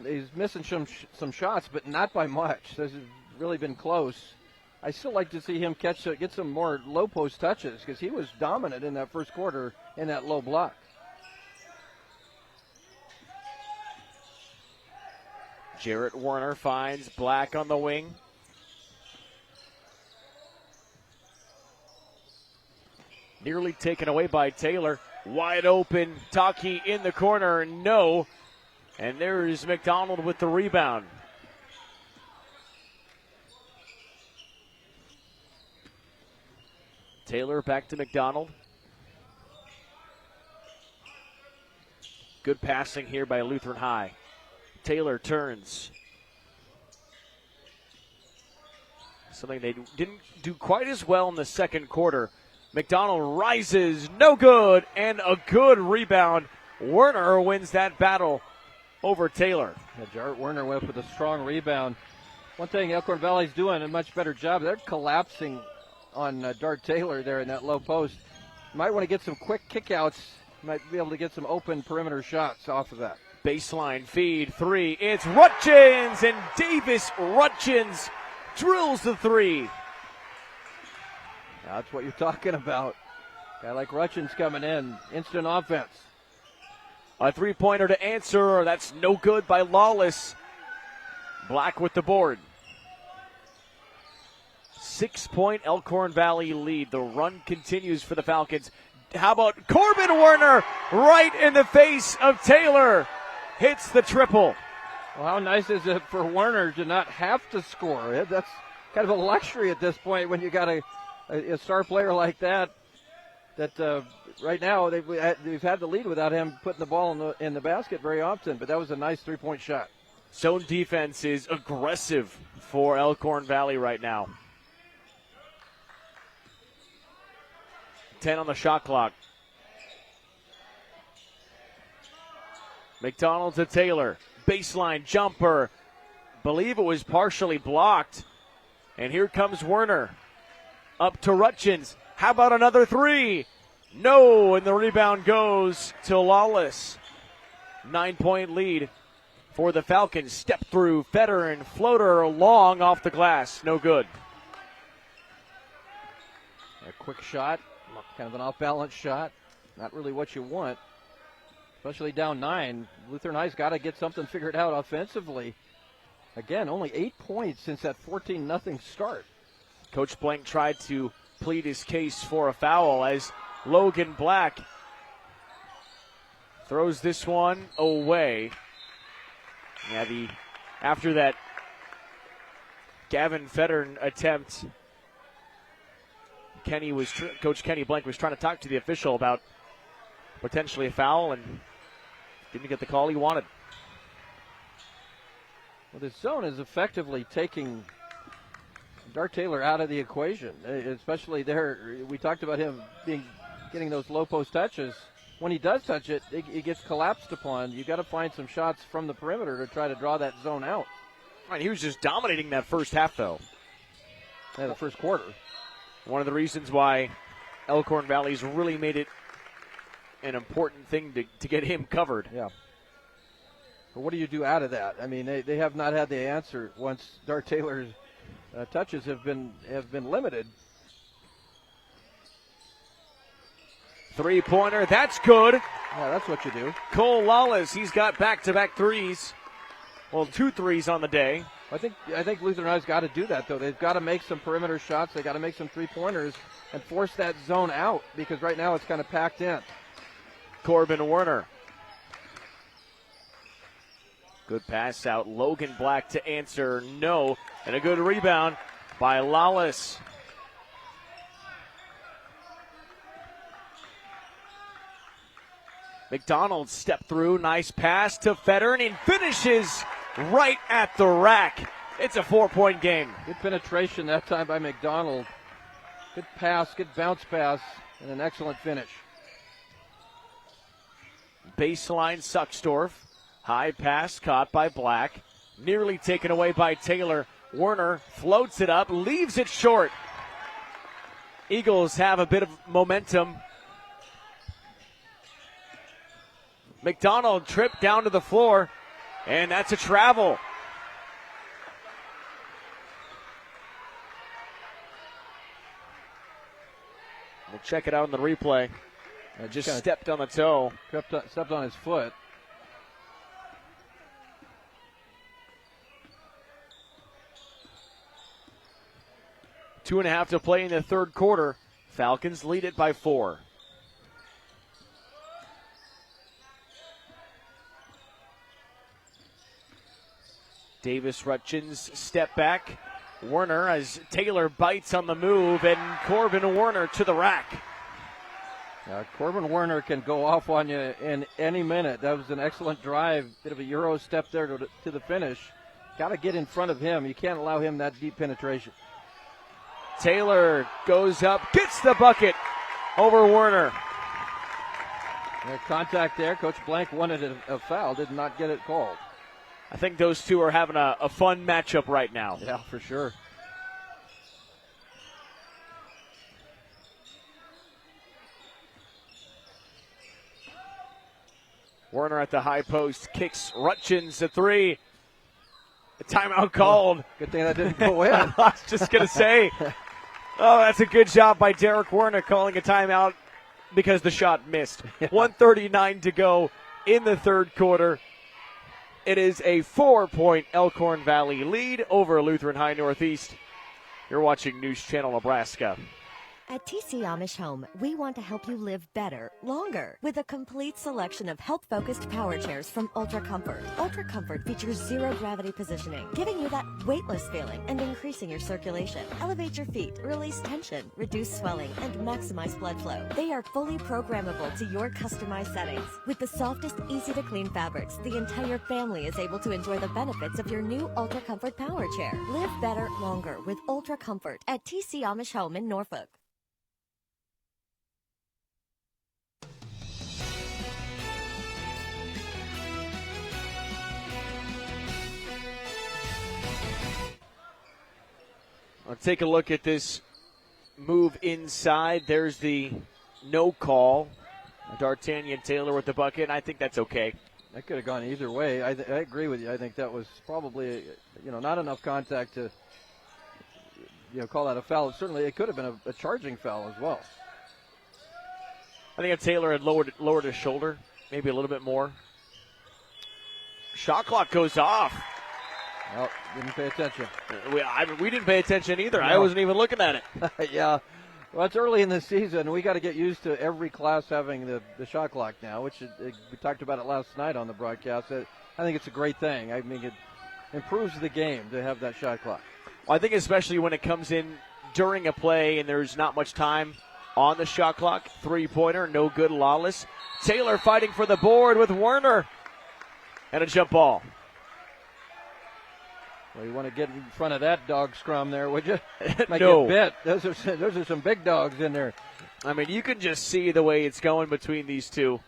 He's missing some shots, but not by much. This has really been close. I still like to see him get some more low post touches because he was dominant in that first quarter in that low block. Jarrett Werner finds Black on the wing. Nearly taken away by Taylor. Wide open. Taki in the corner. No. And there's McDonald with the rebound. Taylor back to McDonald. Good passing here by Lutheran High. Taylor turns. Something they didn't do quite as well in the second quarter. McDonald rises, no good, and a good rebound. Werner wins that battle over Taylor. Yeah, Jarrett Werner went up with a strong rebound. One thing Elkhorn Valley's doing a much better job, they're collapsing on Dart Taylor there in that low post. You might want to get some quick kickouts. You might be able to get some open perimeter shots off of that. Baseline feed, three. It's Rutchins, and Davis Rutchins drills the three. That's what you're talking about. Guy like Rutchins coming in, instant offense. A three-pointer to answer. That's no good by Lawless. Black with the board. 6-point Elkhorn Valley lead. The run continues for the Falcons. How about Corbin Werner right in the face of Taylor? Hits the triple. Well, how nice is it for Werner to not have to score? That's kind of a luxury at this point when you got a star player like that. That right now they've had the lead without him putting the ball in the basket very often. But that was a nice 3-point shot. Zone defense is aggressive for Elkhorn Valley right now. 10 on the shot clock. McDonald to Taylor. Baseline jumper. Believe it was partially blocked. And here comes Werner. Up to Rutchins. How about another three? No, and the rebound goes to Lawless. 9-point lead for the Falcons. Step through, Federer and floater long off the glass. No good. A quick shot, kind of an off-balance shot. Not really what you want, especially down 9. Lutheran High's got to get something figured out offensively. Again, only 8 points since that 14-0 start. Coach Blank tried to plead his case for a foul as Logan Black throws this one away. Yeah, after that Gavin Fettern attempt, Coach Kenny Blank was trying to talk to the official about potentially a foul and didn't get the call he wanted. Well, this zone is effectively taking Dart Taylor out of the equation, especially there. We talked about him getting those low post touches. When he does touch it, it gets collapsed upon. You got to find some shots from the perimeter to try to draw that zone out. Right, he was just dominating that first half, though. Yeah, the first quarter. One of the reasons why Elkhorn Valley's really made it an important thing to get him covered. Yeah. But what do you do out of that? I mean, they have not had the answer once Dart Taylor's touches have been limited. Three-pointer, that's good. Yeah, that's what you do. Cole Lawless, he's got back-to-back threes. Well, 2 threes on the day. I think Lutheran High's got to do that, though. They've got to make some perimeter shots. They got to make some three-pointers and force that zone out because right now it's kind of packed in. Corbin Werner. Good pass out. Logan Black to answer no. And a good rebound by Lawless. McDonald stepped through. Nice pass to Fettern and finishes right at the rack. It's a 4-point game. Good penetration that time by McDonald. Good pass, good bounce pass, and an excellent finish. Baseline Sucksdorf. High pass caught by Black. Nearly taken away by Taylor. Werner floats it up, leaves it short. Eagles have a bit of momentum. McDonald tripped down to the floor, and that's a travel. We'll check it out in the replay. Just stepped on the toe. Stepped on his foot. Two and a half to play in the third quarter. Falcons lead it by 4. Davis Rutchins step back. Werner as Taylor bites on the move, and Corbin Werner to the rack. Corbin Werner can go off on you in any minute. That was an excellent drive. Bit of a Euro step there to the finish. Got to get in front of him. You can't allow him that deep penetration. Taylor goes up, gets the bucket over Werner. Contact there. Coach Blank wanted a foul, did not get it called. I think those two are having a fun matchup right now. Yeah, for sure. Werner at the high post, kicks Rutchins a 3. A timeout called. Good thing that didn't go in. I was just going to say, that's a good job by Derek Werner calling a timeout because the shot missed. 1:39 to go in the third quarter. It is a 4-point Elkhorn Valley lead over Lutheran High Northeast. You're watching News Channel Nebraska. At TC Amish Home, we want to help you live better, longer, with a complete selection of health-focused power chairs from Ultra Comfort. Ultra Comfort features zero-gravity positioning, giving you that weightless feeling and increasing your circulation. Elevate your feet, release tension, reduce swelling, and maximize blood flow. They are fully programmable to your customized settings. With the softest, easy-to-clean fabrics, the entire family is able to enjoy the benefits of your new Ultra Comfort power chair. Live better, longer with Ultra Comfort at TC Amish Home in Norfolk. Let's take a look at this move inside. There's the no call. D'Artagnan Taylor with the bucket. I think that's okay. That could have gone either way. I agree with you. I think that was probably, not enough contact to, call that a foul. Certainly, it could have been a charging foul as well. I think if Taylor had lowered his shoulder, maybe a little bit more. Shot clock goes off. Well, didn't pay attention. We didn't pay attention either. No. I wasn't even looking at it. Yeah. Well, it's early in the season. We got to get used to every class having the shot clock now, which we talked about it last night on the broadcast. I think it's a great thing. I mean, it improves the game to have that shot clock. Well, I think especially when it comes in during a play and there's not much time on the shot clock. Three-pointer, no good, Lawless. Taylor fighting for the board with Werner. And a jump ball. Well, you want to get in front of that dog scrum there, would you? Might No. get bit. Those are some big dogs in there. I mean, you can just see the way it's going between these two.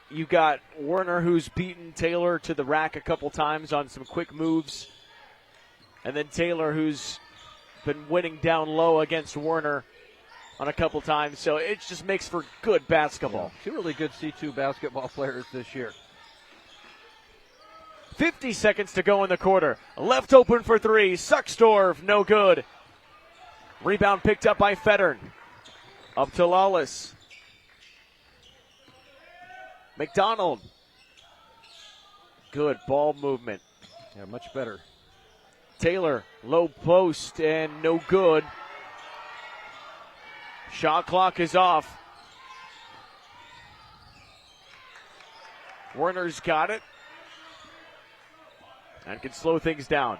You got Werner, who's beaten Taylor to the rack a couple times on some quick moves. And then Taylor, who's been winning down low against Werner on a couple times. So it just makes for good basketball. Yeah, two really good C2 basketball players this year. 50 seconds to go in the quarter. Left open for three. Sucksdorf, no good. Rebound picked up by Fettern. Up to Lawless. McDonald. Good ball movement. Yeah, much better. Taylor, low post and no good. Shot clock is off. Werner's got it. And can slow things down.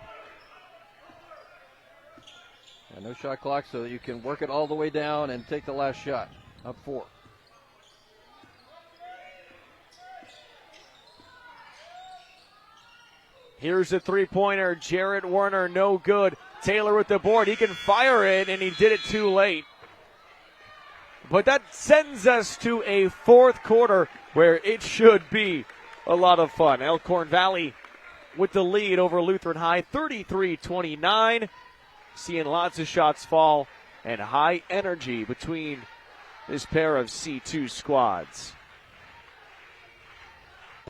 Yeah, no shot clock, so you can work it all the way down and take the last shot. Up 4. Here's a three-pointer. Jarrett Werner, no good. Taylor with the board. He can fire it, and he did it too late. But that sends us to a fourth quarter where it should be a lot of fun. Elkhorn Valley with the lead over Lutheran High, 33-29. Seeing lots of shots fall and high energy between this pair of C2 squads.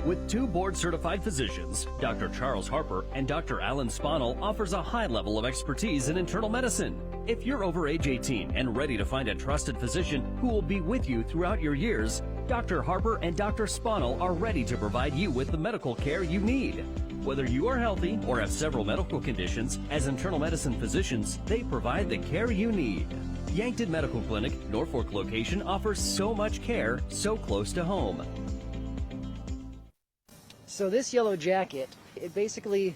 With 2 board-certified physicians, Dr. Charles Harper and Dr. Alan Spanel offers a high level of expertise in internal medicine. If you're over age 18 and ready to find a trusted physician who will be with you throughout your years, Dr. Harper and Dr. Spanel are ready to provide you with the medical care you need. Whether you are healthy or have several medical conditions, as internal medicine physicians, they provide the care you need. Yankton Medical Clinic, Norfolk location offers so much care so close to home. So this yellow jacket, it basically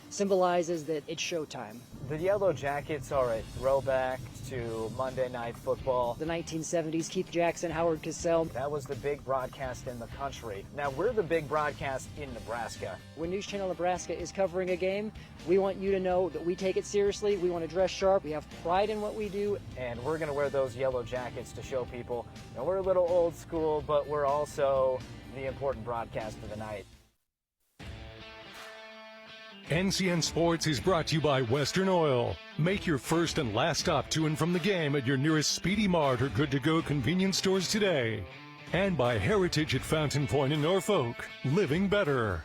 symbolizes that it's showtime. The Yellow Jackets are a throwback to Monday Night Football. The 1970s, Keith Jackson, Howard Cosell. That was the big broadcast in the country. Now we're the big broadcast in Nebraska. When News Channel Nebraska is covering a game, we want you to know that we take it seriously. We want to dress sharp. We have pride in what we do. And we're going to wear those yellow jackets to show people, you know, we're a little old school, but we're also the important broadcast of the night. NCN Sports is brought to you by Western Oil. Make your first and last stop to and from the game at your nearest Speedy Mart or Good to Go convenience stores today. And by Heritage at Fountain Point in Norfolk. Living better.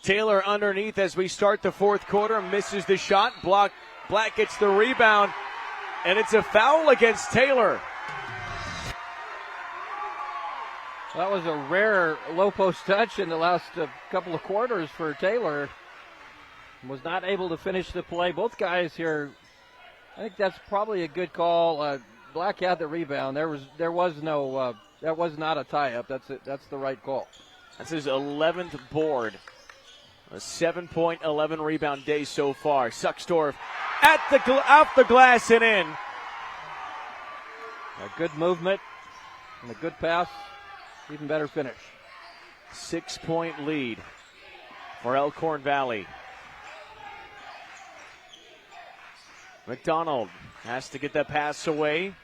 Taylor underneath as we start the fourth quarter, misses the shot. Black gets the rebound, and it's a foul against Taylor. That was a rare low post touch in the last couple of quarters for Taylor. Was not able to finish the play. Both guys here, I think that's probably a good call. Black had the rebound. There was no that was not a tie-up. That's the right call. That's his 11th board. A 7-point, 11 rebound day so far. Sucksdorf off the glass and in. A good movement and a good pass. Even better finish. 6-point lead for Elkhorn Valley. McDonald has to get that pass away.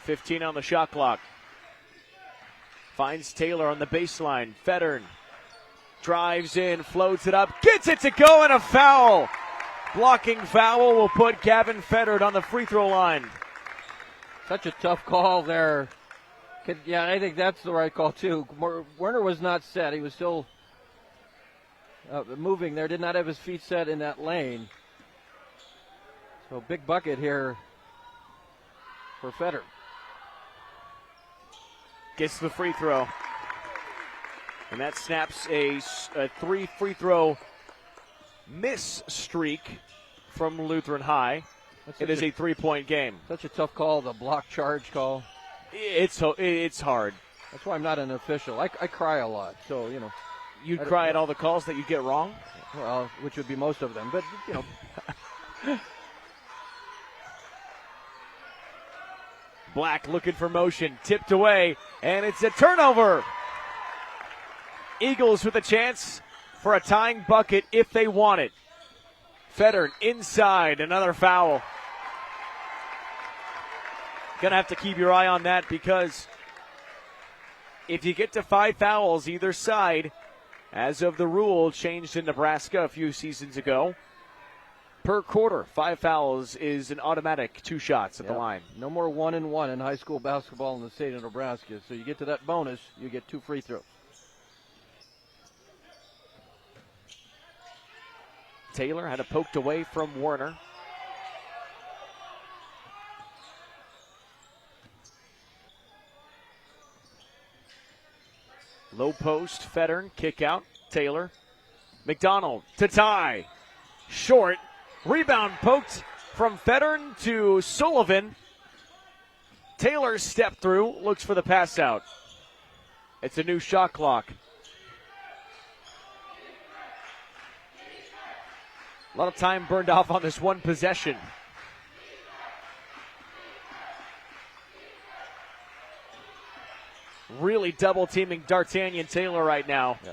15 on the shot clock. Finds Taylor on the baseline. Fettern drives in, floats it up, gets it to go, and a foul. Blocking foul will put Gavin Fettern on the free throw line. Such a tough call there. Yeah, I think that's the right call, too. Werner was not set. He was still moving there. Did not have his feet set in that lane. So big bucket here for Fettern. Gets the free throw. And that snaps a 3 free throw miss streak from Lutheran High. It is a 3-point game. Such a tough call, the block charge call. It's hard. That's why I'm not an official. I cry a lot, so, you know. You cry at all the calls that you get wrong? Well, which would be most of them, but, you know. Black looking for motion, tipped away, and it's a turnover. Eagles with a chance for a tying bucket if they want it. Federn inside, another foul. Gonna have to keep your eye on that, because if you get to 5 fouls either side, as of the rule changed in Nebraska a few seasons ago, per quarter, 5 fouls is an automatic 2 shots at the line. No more 1-and-1 in high school basketball in the state of Nebraska. So you get to that bonus, you get 2 free throws. Taylor had it poked away from Werner. Low post, Federn, kick out, Taylor. McDonald to tie. Short. Rebound poked from Federn to Sullivan. Taylor stepped through, looks for the pass out. It's a new shot clock. A lot of time burned off on this one possession. Really double teaming D'Artagnan Taylor right now. Yeah,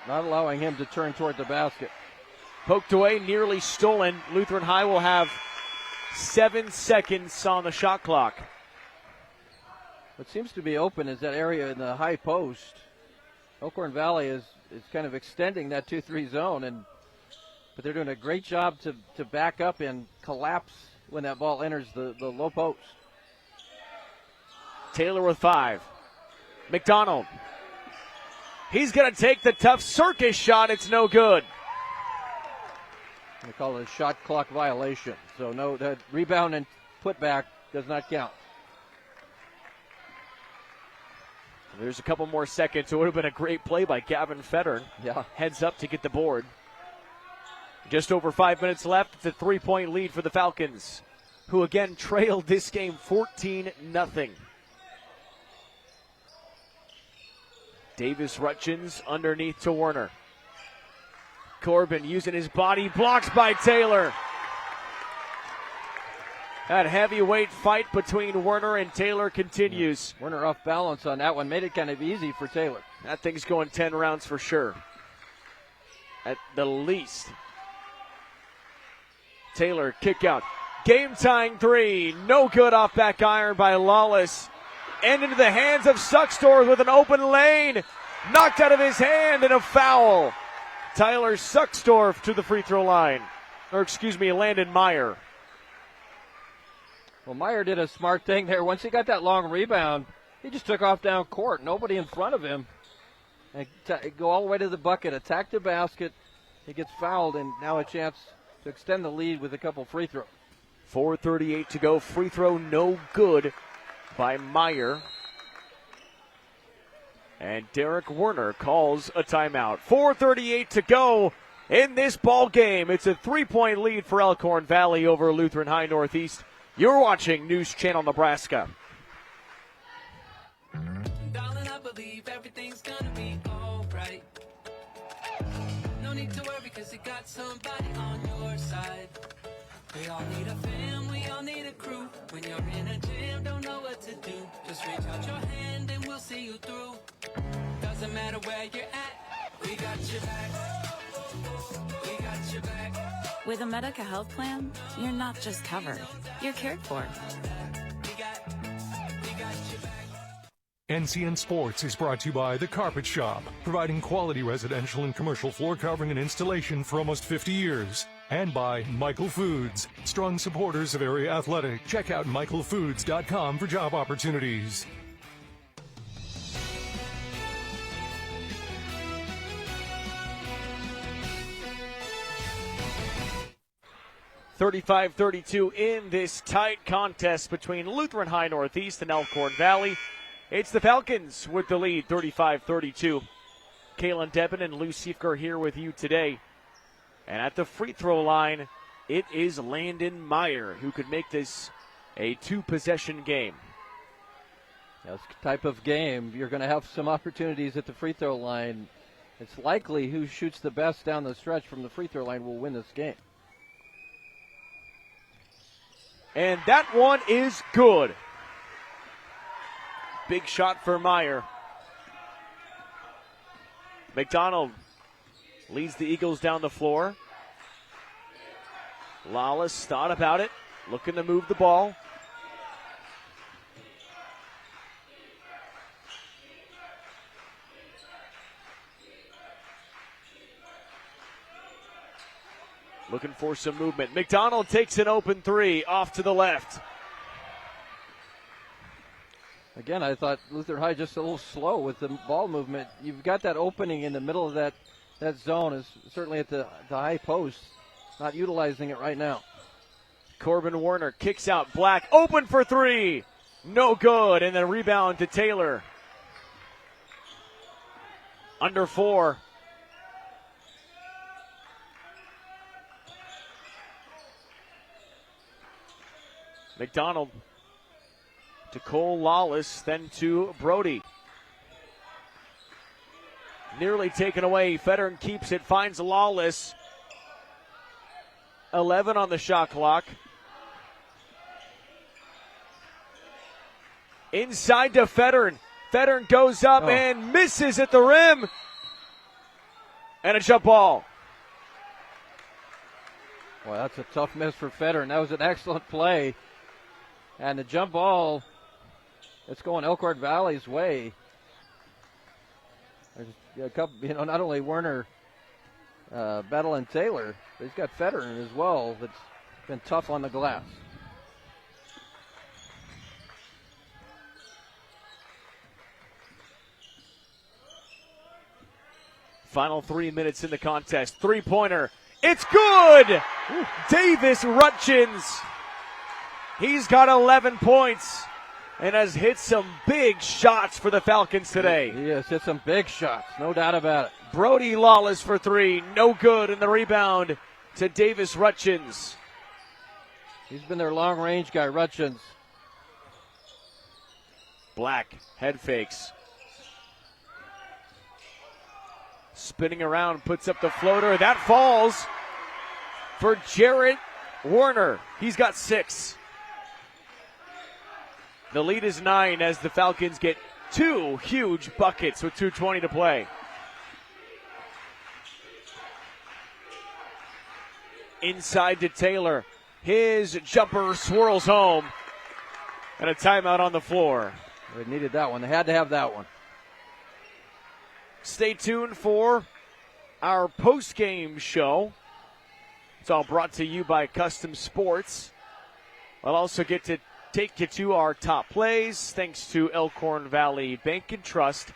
not allowing him to turn toward the basket. Poked away, nearly stolen. Lutheran High will have 7 seconds on the shot clock. What seems to be open is that area in the high post. Elkhorn Valley is kind of extending that 2-3 zone, but they're doing a great job to back up and collapse when that ball enters the low post. Taylor with 5. McDonald. He's going to take the tough circus shot. It's no good. They call it a shot clock violation. So no, that rebound and putback does not count. There's a couple more seconds. It would have been a great play by Gavin Federn. Yeah. Heads up to get the board. Just over 5 minutes left. It's a 3-point lead for the Falcons, who again trailed this game 14-0. Davis Rutchins underneath to Werner. Corbin using his body, blocks by Taylor. That heavyweight fight between Werner and Taylor continues. Yeah. Werner off balance on that one, made it kind of easy for Taylor. That thing's going 10 rounds for sure, at the least. Taylor, kick out. Game-tying 3, no good off back iron by Lawless. And into the hands of Suckstorf with an open lane. Knocked out of his hand and a foul. Tyler Suckstorf to the free throw line. Landon Meyer. Well, Meyer did a smart thing there. Once he got that long rebound, he just took off down court. Nobody in front of him. And go all the way to the bucket, attack the basket. He gets fouled, and now a chance to extend the lead with a couple free throws. 4:38 to go. Free throw no good by Meyer. And Derek Werner calls a timeout. 4:38 to go in this ball game. It's a 3-point lead for Elkhorn Valley over Lutheran High Northeast. You're watching News Channel Nebraska. Darling, I believe everything's gonna be alright. No need to worry, cause you got somebody on your side. We all need a fam, we all need a crew. When you're in a jam, don't know what to do. Just reach out your hand and we'll see you through. Doesn't matter where you're at, we got your back. We got your back. With a Medica health plan, you're not just covered, you're cared for. We got your back. NCN Sports is brought to you by The Carpet Shop, providing quality residential and commercial floor covering and installation for almost 50 years. And by Michael Foods, strong supporters of area athletic. Check out michaelfoods.com for job opportunities. .35-32 in this tight contest between Lutheran High Northeast and Elkhorn Valley. It's the Falcons with the lead, 35-32. Kalen Debin and Lou Siefker here with you today. And at the free throw line, it is Landon Meyer who could make this a 2-possession game. This type of game, you're going to have some opportunities at the free throw line. It's likely who shoots the best down the stretch from the free throw line will win this game. And that one is good. Big shot for Meyer. McDonald leads the Eagles down the floor. Lawless thought about it, looking to move the ball. Looking for some movement. McDonald takes an open three off to the left. Again, I thought Lutheran High just a little slow with the ball movement. You've got that opening in the middle of that zone, is certainly at the high post. Not utilizing it right now. Corbin Warner kicks out. Black open for three. No good. And then rebound to Taylor. Under 4. McDonald to Cole Lawless, then to Brody. Nearly taken away. Federer keeps it, finds Lawless. 11 on the shot clock. Inside to Federer. Federer goes up and misses at the rim. And a jump ball. Well, that's a tough miss for Federer. That was an excellent play. And the jump ball, it's going Elkhorn Valley's way. There's a couple, not only Werner, Bettel, and Taylor, but he's got Federer as well. That's been tough on the glass. Final 3 minutes in the contest. 3-pointer. It's good! Davis Rutchins. He's got 11 points and has hit some big shots for the Falcons today. He has hit some big shots, no doubt about it. Brody Lawless for 3, no good, and the rebound to Davis Rutchins. He's been their long-range guy, Rutchins. Black, head fakes. Spinning around, puts up the floater. That falls for Jarrett Warner. He's got 6. The lead is 9 as the Falcons get 2 huge buckets with 2:20 to play. Inside to Taylor. His jumper swirls home. And a timeout on the floor. They needed that one. They had to have that one. Stay tuned for our post-game show. It's all brought to you by Custom Sports. I'll also get to take you to our top plays thanks to Elkhorn Valley Bank and Trust.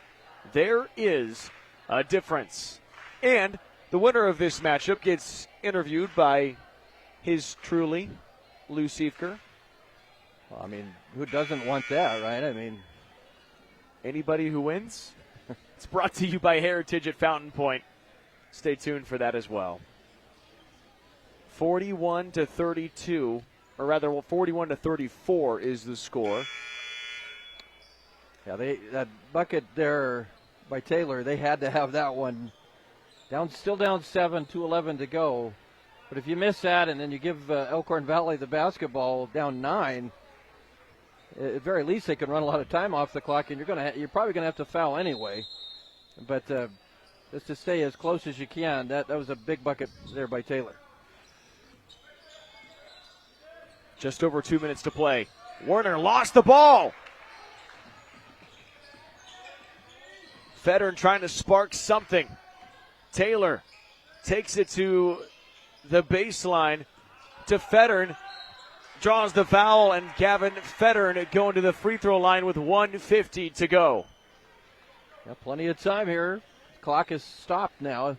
There is a difference. And the winner of this matchup gets interviewed by his truly, Lou Siefker. Well, I mean, who doesn't want that, right? I mean, anybody who wins. It's brought to you by Heritage at Fountain Point. Stay tuned for that as well. 41-32. Or rather, 41-34 is the score. Yeah, that bucket there by Taylor, they had to have that one. Still down 7, 2:11 to go. But if you miss that and then you give Elkhorn Valley the basketball down 9, at very least they can run a lot of time off the clock, and you're probably gonna have to foul anyway. But just to stay as close as you can, that was a big bucket there by Taylor. Just over 2 minutes to play. Warner lost the ball. Federer trying to spark something. Taylor takes it to the baseline to Federer. Draws the foul, and Gavin Federer going to the free throw line with 1:50 to go. Got plenty of time here. Clock is stopped now.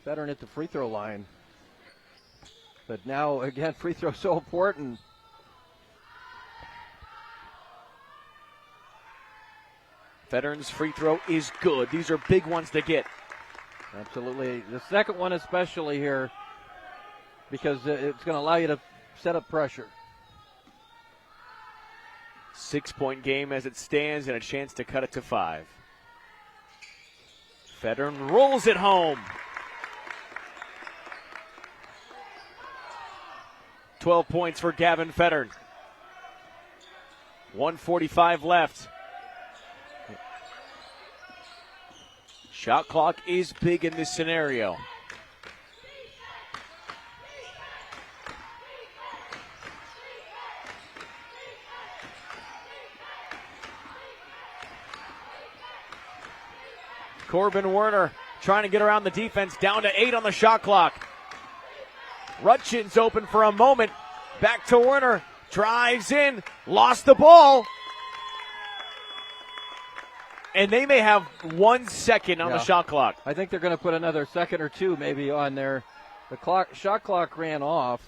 Federer at the free throw line. But now, again, free throw so important. Federer's free throw is good. These are big ones to get. Absolutely. The second one especially here. because it's going to allow you to set up pressure. 6-point game as it stands and a chance to cut it to 5. Federn rolls it home. 12 points for Gavin Federn. 1:45 left. Shot clock is big in this scenario. Corbin Werner trying to get around the defense, down to 8 on the shot clock. Rutchins open for a moment. Back to Werner. Drives in. Lost the ball. And they may have 1 second on the shot clock. I think they're going to put another second or two maybe on there. The shot clock ran off,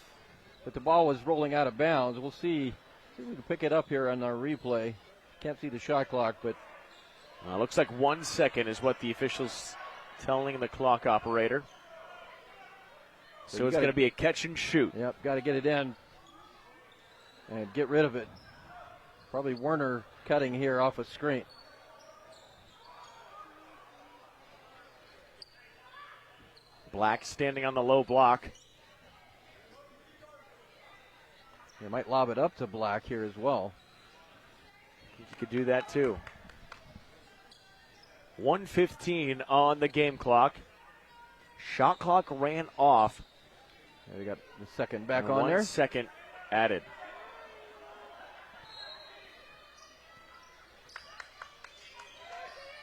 but the ball was rolling out of bounds. We'll see if we can pick it up here on our replay. Can't see the shot clock, but looks like 1 second is what the officials telling the clock operator. So it's going to be a catch and shoot. Yep, got to get it in and get rid of it. Probably Werner cutting here off a screen. Black standing on the low block. They might lob it up to Black here as well. You could do that too. 1:15 on the game clock. Shot clock ran off. We got the second back on there. 1 second added.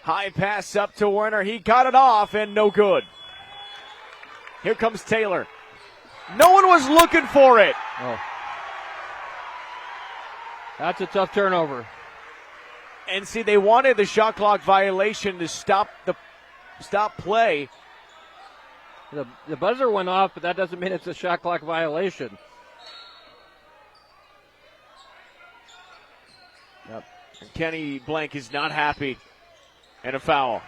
High pass up to Werner. He got it off and no good. Here comes Taylor. No one was looking for it. Oh. That's a tough turnover. And see, they wanted the shot clock violation to stop play. The buzzer went off, but that doesn't mean it's a shot clock violation. Yep. And Kenny Blank is not happy. And a foul.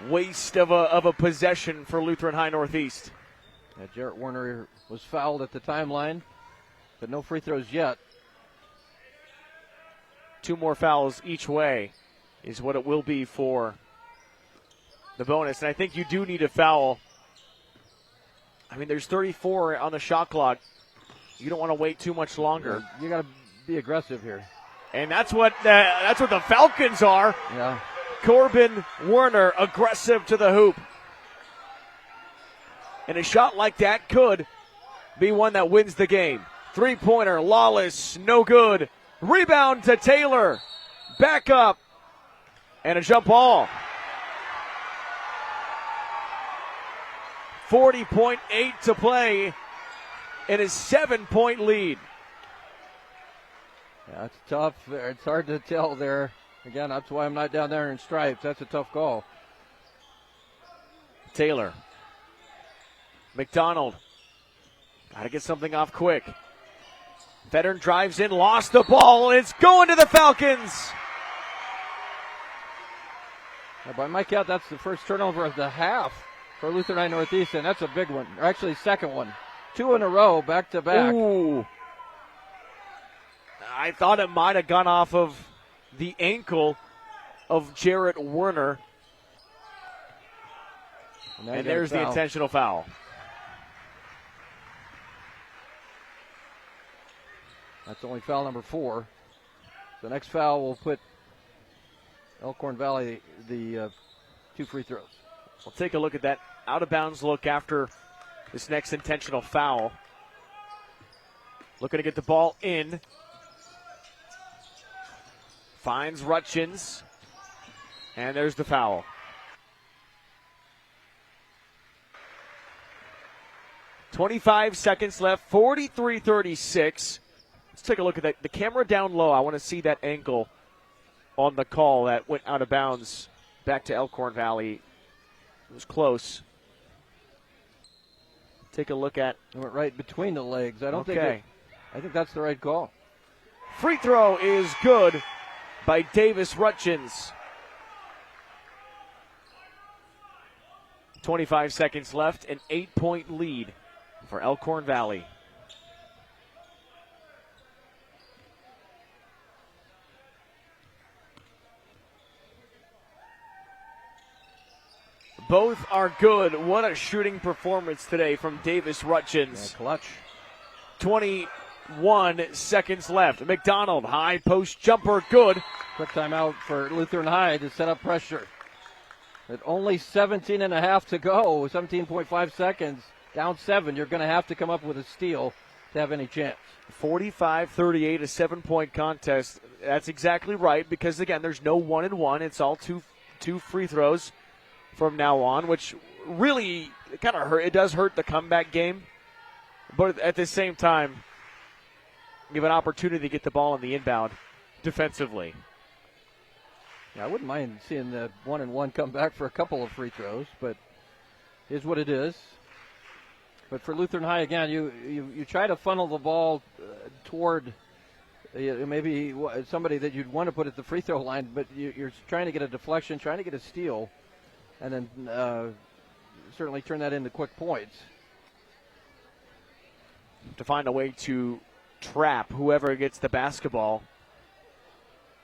Waste of a possession for Lutheran High Northeast. Jarrett Werner was fouled at the timeline, but no free throws yet. 2 more fouls each way is what it will be for the bonus. And I think you do need a foul. I mean, there's 34 on the shot clock. You don't want to wait too much longer. You got to be aggressive here. And that's what the Falcons are. Yeah. Corbin Werner aggressive to the hoop. And a shot like that could be one that wins the game. 3-pointer, Lawless, no good. Rebound to Taylor. Back up. And a jump ball. 40.8 to play in a 7-point lead. Yeah, it's tough. It's hard to tell there. Again, that's why I'm not down there in stripes. That's a tough call. Taylor. McDonald. Got to get something off quick. Federn drives in, lost the ball. It's going to the Falcons. By my count, that's the first turnover of the half for Lutheran High Northeast, and that's a big one. Or actually, second one. 2 in a row, back to back. Ooh. I thought it might have gone off of the ankle of Jarrett Werner. And there's the intentional foul. That's only foul number 4. The next foul will put Elkhorn Valley the 2 free throws. We'll take a look at that out-of-bounds look after this next intentional foul. Looking to get the ball in. Finds Rutchins. And there's the foul. .25 seconds left, 43-36. Let's take a look at that. The camera down low, I want to see that ankle on the call that went out of bounds back to Elkhorn Valley. It was close. Take a look at. It went right between the legs. I think that's the right call. Free throw is good by Davis Rutchins. 25 seconds left, an 8-point lead for Elkhorn Valley. Both are good. What a shooting performance today from Davis Rutchins. Yeah, clutch. 21 seconds left. McDonald, high post jumper, good. Quick timeout for Lutheran High to set up pressure. At only 17.5 to go, 17.5 seconds, down 7. You're going to have to come up with a steal to have any chance. 45-38, a 7-point contest. That's exactly right, because, again, there's no 1-and-1. It's all two free throws from now on, which really kind of hurt. It does hurt the comeback game, but at the same time, you have an opportunity to get the ball in the inbound defensively. Yeah, I wouldn't mind seeing the 1-and-1 come back for a couple of free throws, but is what it is. But for Lutheran High, again, you try to funnel the ball toward maybe somebody that you'd want to put at the free throw line, but you're trying to get a deflection, trying to get a steal, and then certainly turn that into quick points. To find a way to trap whoever gets the basketball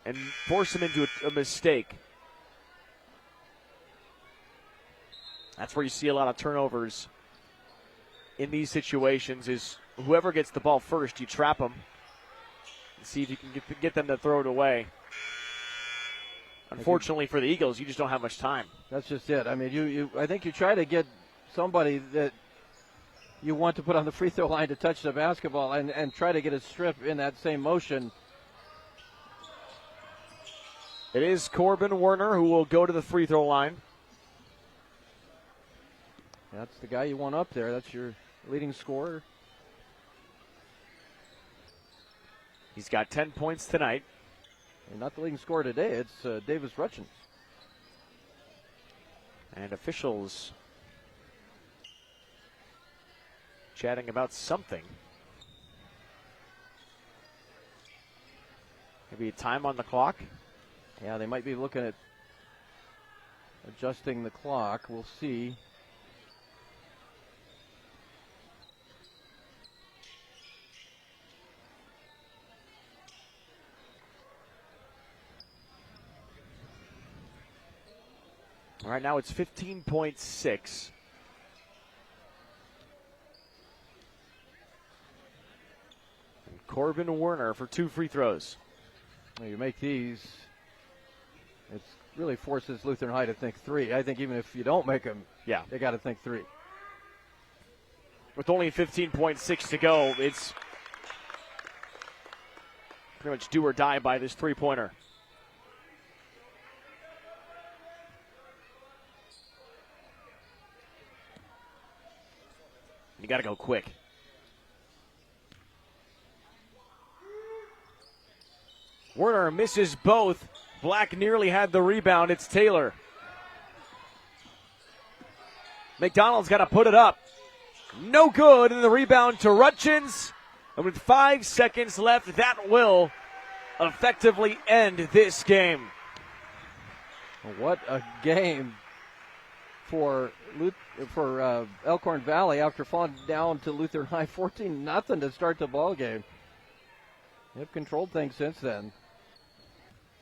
and force them into a mistake. That's where you see a lot of turnovers in these situations, is whoever gets the ball first, you trap them and see if you can get them to throw it away. Unfortunately for the Eagles, you just don't have much time. That's just it. I mean, I think you try to get somebody that you want to put on the free throw line to touch the basketball and try to get a strip in that same motion. It is Corbin Werner who will go to the free throw line. That's the guy you want up there. That's your leading scorer. He's got 10 points tonight. And not the leading scorer today. It's Davis Rutchins. And officials chatting about something. Maybe time on the clock. Yeah, they might be looking at adjusting the clock. We'll see. Right now it's 15.6. And Corbin Werner for 2 free throws. Well, you make these, it really forces Lutheran High to think 3. I think even if you don't make them, they got to think 3. With only 15.6 to go, it's pretty much do or die by this three-pointer. You got to go quick. Werner misses both. Black nearly had the rebound. It's Taylor. McDonald's got to put it up. No good. And the rebound to Rutchins. And with 5 seconds left, that will effectively end this game. What a game for Elkhorn Valley after falling down to Lutheran High 14-0 to start the ball game. They've controlled things since then.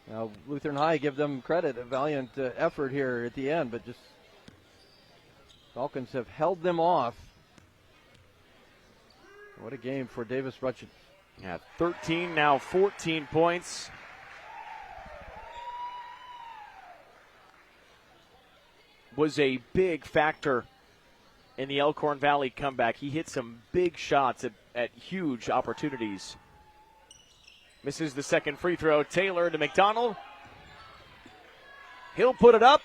Now Lutheran High, give them credit, a valiant effort here at the end, but just Falcons have held them off. What a game for Davis Rutchins. Yeah, 13, now 14 points. Was a big factor in the Elkhorn Valley comeback. He hit some big shots at huge opportunities. Misses the second free throw. Taylor to McDonald. He'll put it up.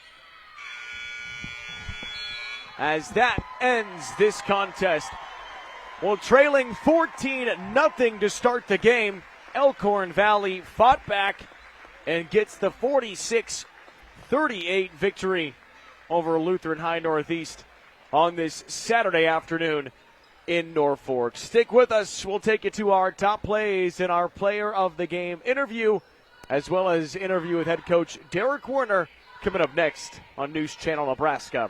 As that ends this contest. Well, trailing 14-0 to start the game, Elkhorn Valley fought back and gets the 46-38 victory over Lutheran High Northeast on this Saturday afternoon in Norfolk. Stick with us. We'll take you to our top plays and our player of the game interview, as well as interview with head coach Derek Werner, coming up next on News Channel Nebraska.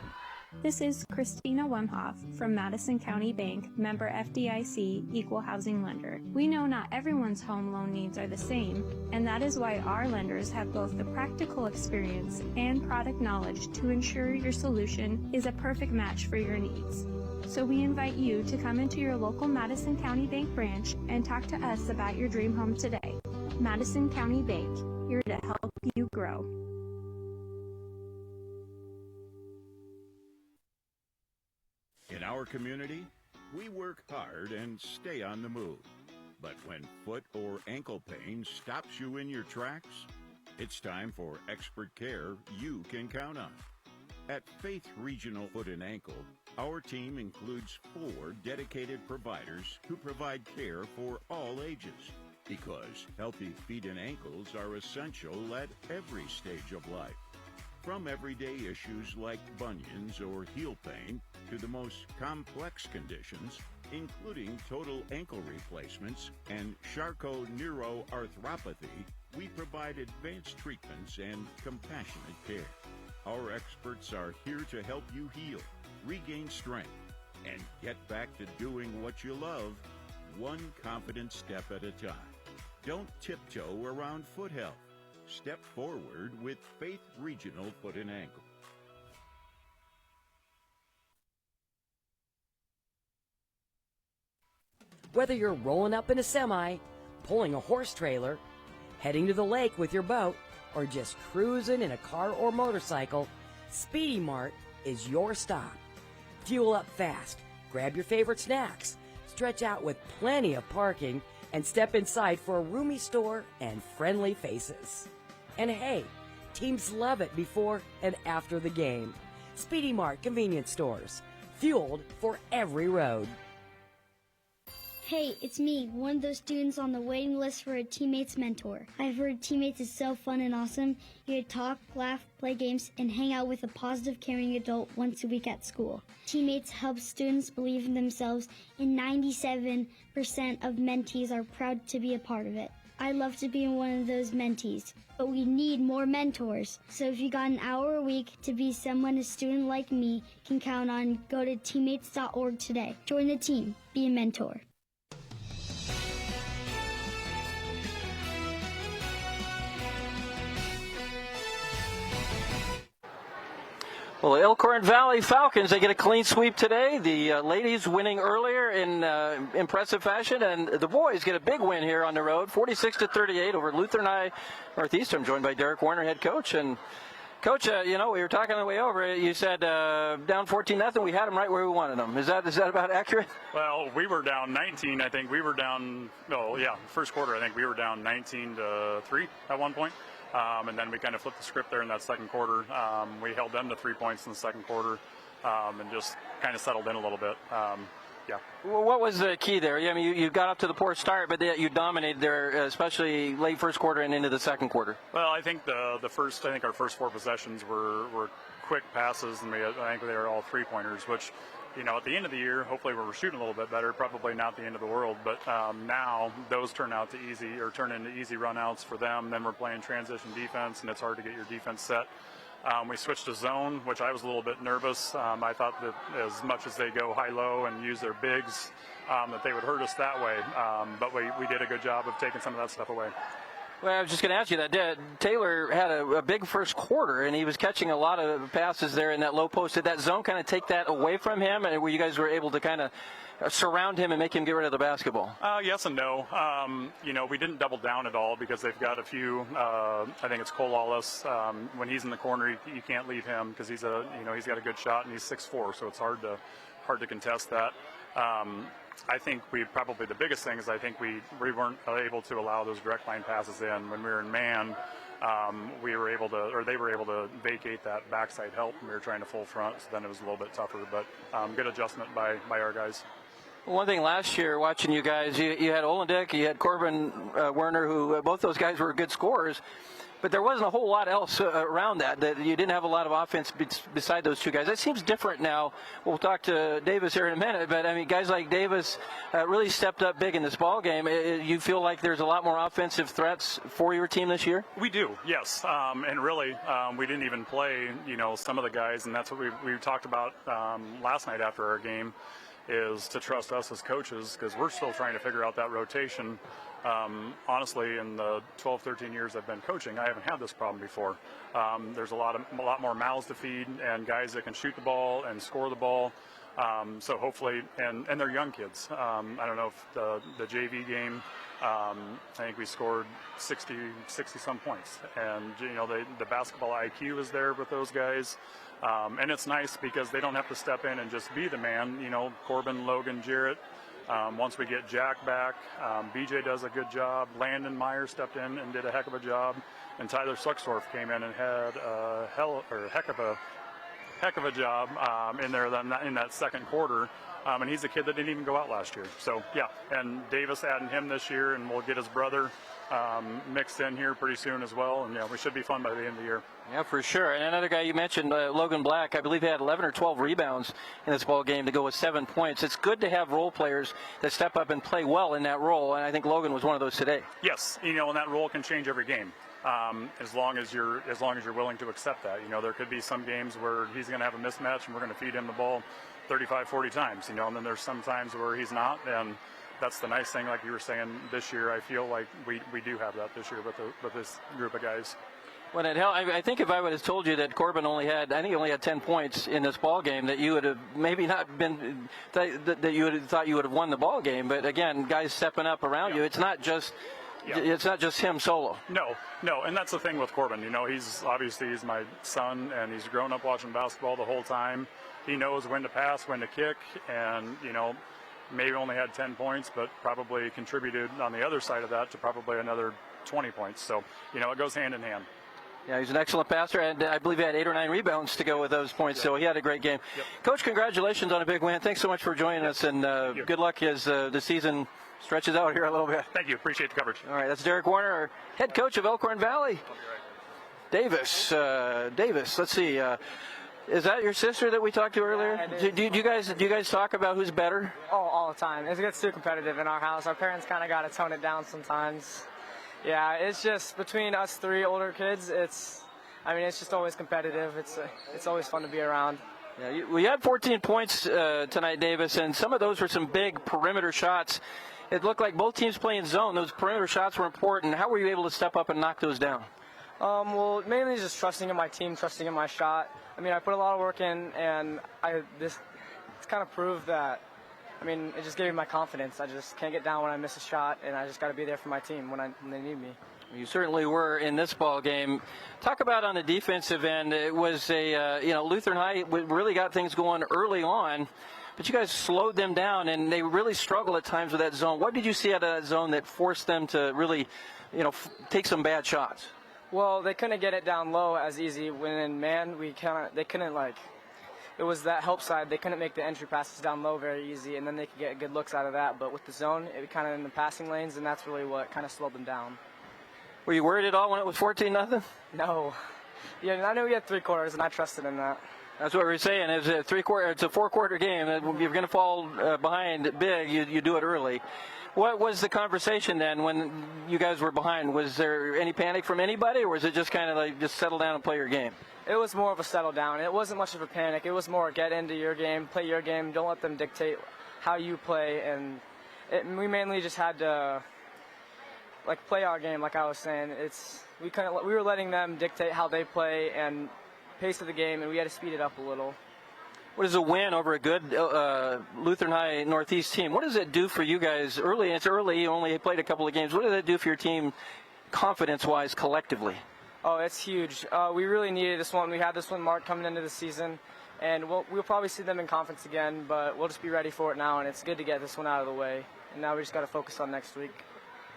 This is Christina Wemhoff from Madison County Bank, member FDIC, equal housing lender. We know not everyone's home loan needs are the same, and that is why our lenders have both the practical experience and product knowledge to ensure your solution is a perfect match for your needs. So we invite you to come into your local Madison County Bank branch and talk to us about your dream home today. Madison County Bank, here to help you grow. In our community, we work hard and stay on the move. But when foot or ankle pain stops you in your tracks, it's time for expert care you can count on. At Faith Regional Foot and Ankle, our team includes 4 dedicated providers who provide care for all ages, because healthy feet and ankles are essential at every stage of life. From everyday issues like bunions or heel pain to the most complex conditions, including total ankle replacements and Charcot-neuroarthropathy, we provide advanced treatments and compassionate care. Our experts are here to help you heal, regain strength, and get back to doing what you love, one confident step at a time. Don't tiptoe around foot health. Step forward with Faith Regional Foot and Ankle. Whether you're rolling up in a semi, pulling a horse trailer, heading to the lake with your boat, or just cruising in a car or motorcycle, Speedy Mart is your stop. Fuel up fast, grab your favorite snacks, stretch out with plenty of parking, and step inside for a roomy store and friendly faces. And hey, teams love it before and after the game. Speedy Mart convenience stores, fueled for every road. Hey, it's me, one of those students on the waiting list for a teammate's mentor. I've heard teammates is so fun and awesome. You get to talk, laugh, play games, and hang out with a positive, caring adult once a week at school. Teammates help students believe in themselves, and 97% of mentees are proud to be a part of it. I'd love to be one of those mentees, but we need more mentors. So if you got an hour a week to be someone a student like me can count on, go to teammates.org today. Join the team. Be a mentor. Well, the Elkhorn Valley Falcons, they get a clean sweep today. The ladies winning earlier in impressive fashion, and the boys get a big win here on the road, 46-38 over Lutheran High Northeast. I'm joined by Derek Warner, head coach. And Coach, we were talking on the way over. You said down 14-0. We had them right where we wanted them. Is that about accurate? Well, we were down 19. I think we were down. First quarter. I think we were down 19-3 at one point. And then we kind of flipped the script there in that second quarter. We held them to 3 points in the second quarter and just kind of settled in a little bit. Well, what was the key there? I mean, you got up to the poor start, but you dominated there, especially late first quarter and into the second quarter. Well, I think our first 4 possessions were quick passes, and I think they were all 3-pointers, which, at the end of the year, hopefully we're shooting a little bit better. Probably not the end of the world, but now those turn into easy runouts for them. Then we're playing transition defense, and it's hard to get your defense set. We switched to zone, which I was a little bit nervous. I thought that as much as they go high-low and use their bigs, that they would hurt us that way. But we did a good job of taking some of that stuff away. Well, I was just going to ask you that. Taylor had a big first quarter, and he was catching a lot of passes there in that low post. Did that zone kind of take that away from him, and where you guys were able to kind of surround him and make him get rid of the basketball? Yes and no. We didn't double down at all because they've got a few. I think it's Cole Lawless. When he's in the corner, you can't leave him because he's got a good shot and he's 6'4", so it's hard to contest that. I think the biggest thing is I think we weren't able to allow those direct line passes in. When we were in man, they were able to vacate that backside help, and we were trying to full front, so then it was a little bit tougher, but good adjustment by our guys. Well, one thing last year, watching you guys, you had Olendick, you had Corbin Werner, who both those guys were good scorers. But there wasn't a whole lot else around that you didn't have a lot of offense beside those two guys. That seems different now. We'll talk to Davis here in a minute, but I mean, guys like Davis really stepped up big in this ball game. You feel like there's a lot more offensive threats for your team this year? We do, yes. And really, we didn't even play, some of the guys, and that's what we talked about last night after our game, is to trust us as coaches, because we're still trying to figure out that rotation. Honestly, in the 12, 13 years I've been coaching, I haven't had this problem before. There's a lot more mouths to feed and guys that can shoot the ball and score the ball. So hopefully, and they're young kids. I don't know if the JV game, I think we scored 60 some points. And, the basketball IQ is there with those guys. And it's nice because they don't have to step in and just be the man. Corbin, Logan, Jarrett. Once we get Jack back, BJ does a good job. Landon Meyer stepped in and did a heck of a job, and Tyler Sucksdorf came in and had a heck of a job in there in that second quarter. And he's a kid that didn't even go out last year. So yeah, and Davis adding him this year, and we'll get his brother mixed in here pretty soon as well. And we should be fun by the end of the year. Yeah, for sure. And another guy you mentioned, Logan Black, I believe he had 11 or 12 rebounds in this ball game to go with 7 points. It's good to have role players that step up and play well in that role, and I think Logan was one of those today. Yes, and that role can change every game. As long as you're willing to accept that. There could be some games where he's going to have a mismatch and we're going to feed him the ball 35, 40 times, and then there's some times where he's not, and that's the nice thing, like you were saying, this year. I feel like we do have that this year with this group of guys. Well, I think if I would have told you that Corbin only had 10 points in this ball game, that you would have maybe not been, that you would have thought you would have won the ball game. But again, guys stepping up around you, it's not just him solo. No, and that's the thing with Corbin. He's my son, and he's grown up watching basketball the whole time. He knows when to pass, when to kick, and maybe only had 10 points, but probably contributed on the other side of that to probably another 20 points. So it goes hand in hand. Yeah, he's an excellent passer, and I believe he had 8 or 9 rebounds to go with those points, so he had a great game. Yep. Coach, congratulations on a big win. Thanks so much for joining us, and good luck as the season stretches out here a little bit. Thank you. Appreciate the coverage. All right, that's Derek Warner, our head coach of Elkhorn Valley. Davis, let's see. Is that your sister that we talked to earlier? Yeah, do you guys talk about who's better? Oh, all the time. It gets too competitive in our house. Our parents kind of got to tone it down sometimes. Yeah, it's just between us 3 older kids. It's just always competitive. It's always fun to be around. Yeah, we had 14 points tonight, Davis, and some of those were some big perimeter shots. It looked like both teams playing zone. Those perimeter shots were important. How were you able to step up and knock those down? Well, mainly just trusting in my team, trusting in my shot. I put a lot of work in, and it's kind of proved that. It just gave me my confidence. I just can't get down when I miss a shot, and I just got to be there for my team when they need me. You certainly were in this ball game. Talk about on the defensive end. It was Lutheran High really got things going early on, but you guys slowed them down, and they really struggled at times with that zone. What did you see out of that zone that forced them to really, take some bad shots? Well, they couldn't get it down low as easy. When in man, they couldn't it was that help side. They couldn't make the entry passes down low very easy, and then they could get good looks out of that. But with the zone, it kind of in the passing lanes, and that's really what kind of slowed them down. Were you worried at all when it was 14-0? No. Yeah, I knew we had 3 quarters, and I trusted in that. That's what we were saying. It's a 4-quarter game. If you're going to fall behind big, you do it early. What was the conversation then when you guys were behind? Was there any panic from anybody, or was it just kind of like just settle down and play your game? It was more of a settle down. It wasn't much of a panic. It was more get into your game, play your game. Don't let them dictate how you play. And we mainly just had to play our game, like I was saying. We were letting them dictate how they play and pace of the game, and we had to speed it up a little. What is a win over a good Lutheran High Northeast team? What does it do for you guys early? It's early. You only played a couple of games. What does that do for your team confidence-wise collectively? Oh, it's huge. We really needed this one. We had this one marked coming into the season, and we'll probably see them in conference again, but we'll just be ready for it now, and it's good to get this one out of the way. And now we just got to focus on next week.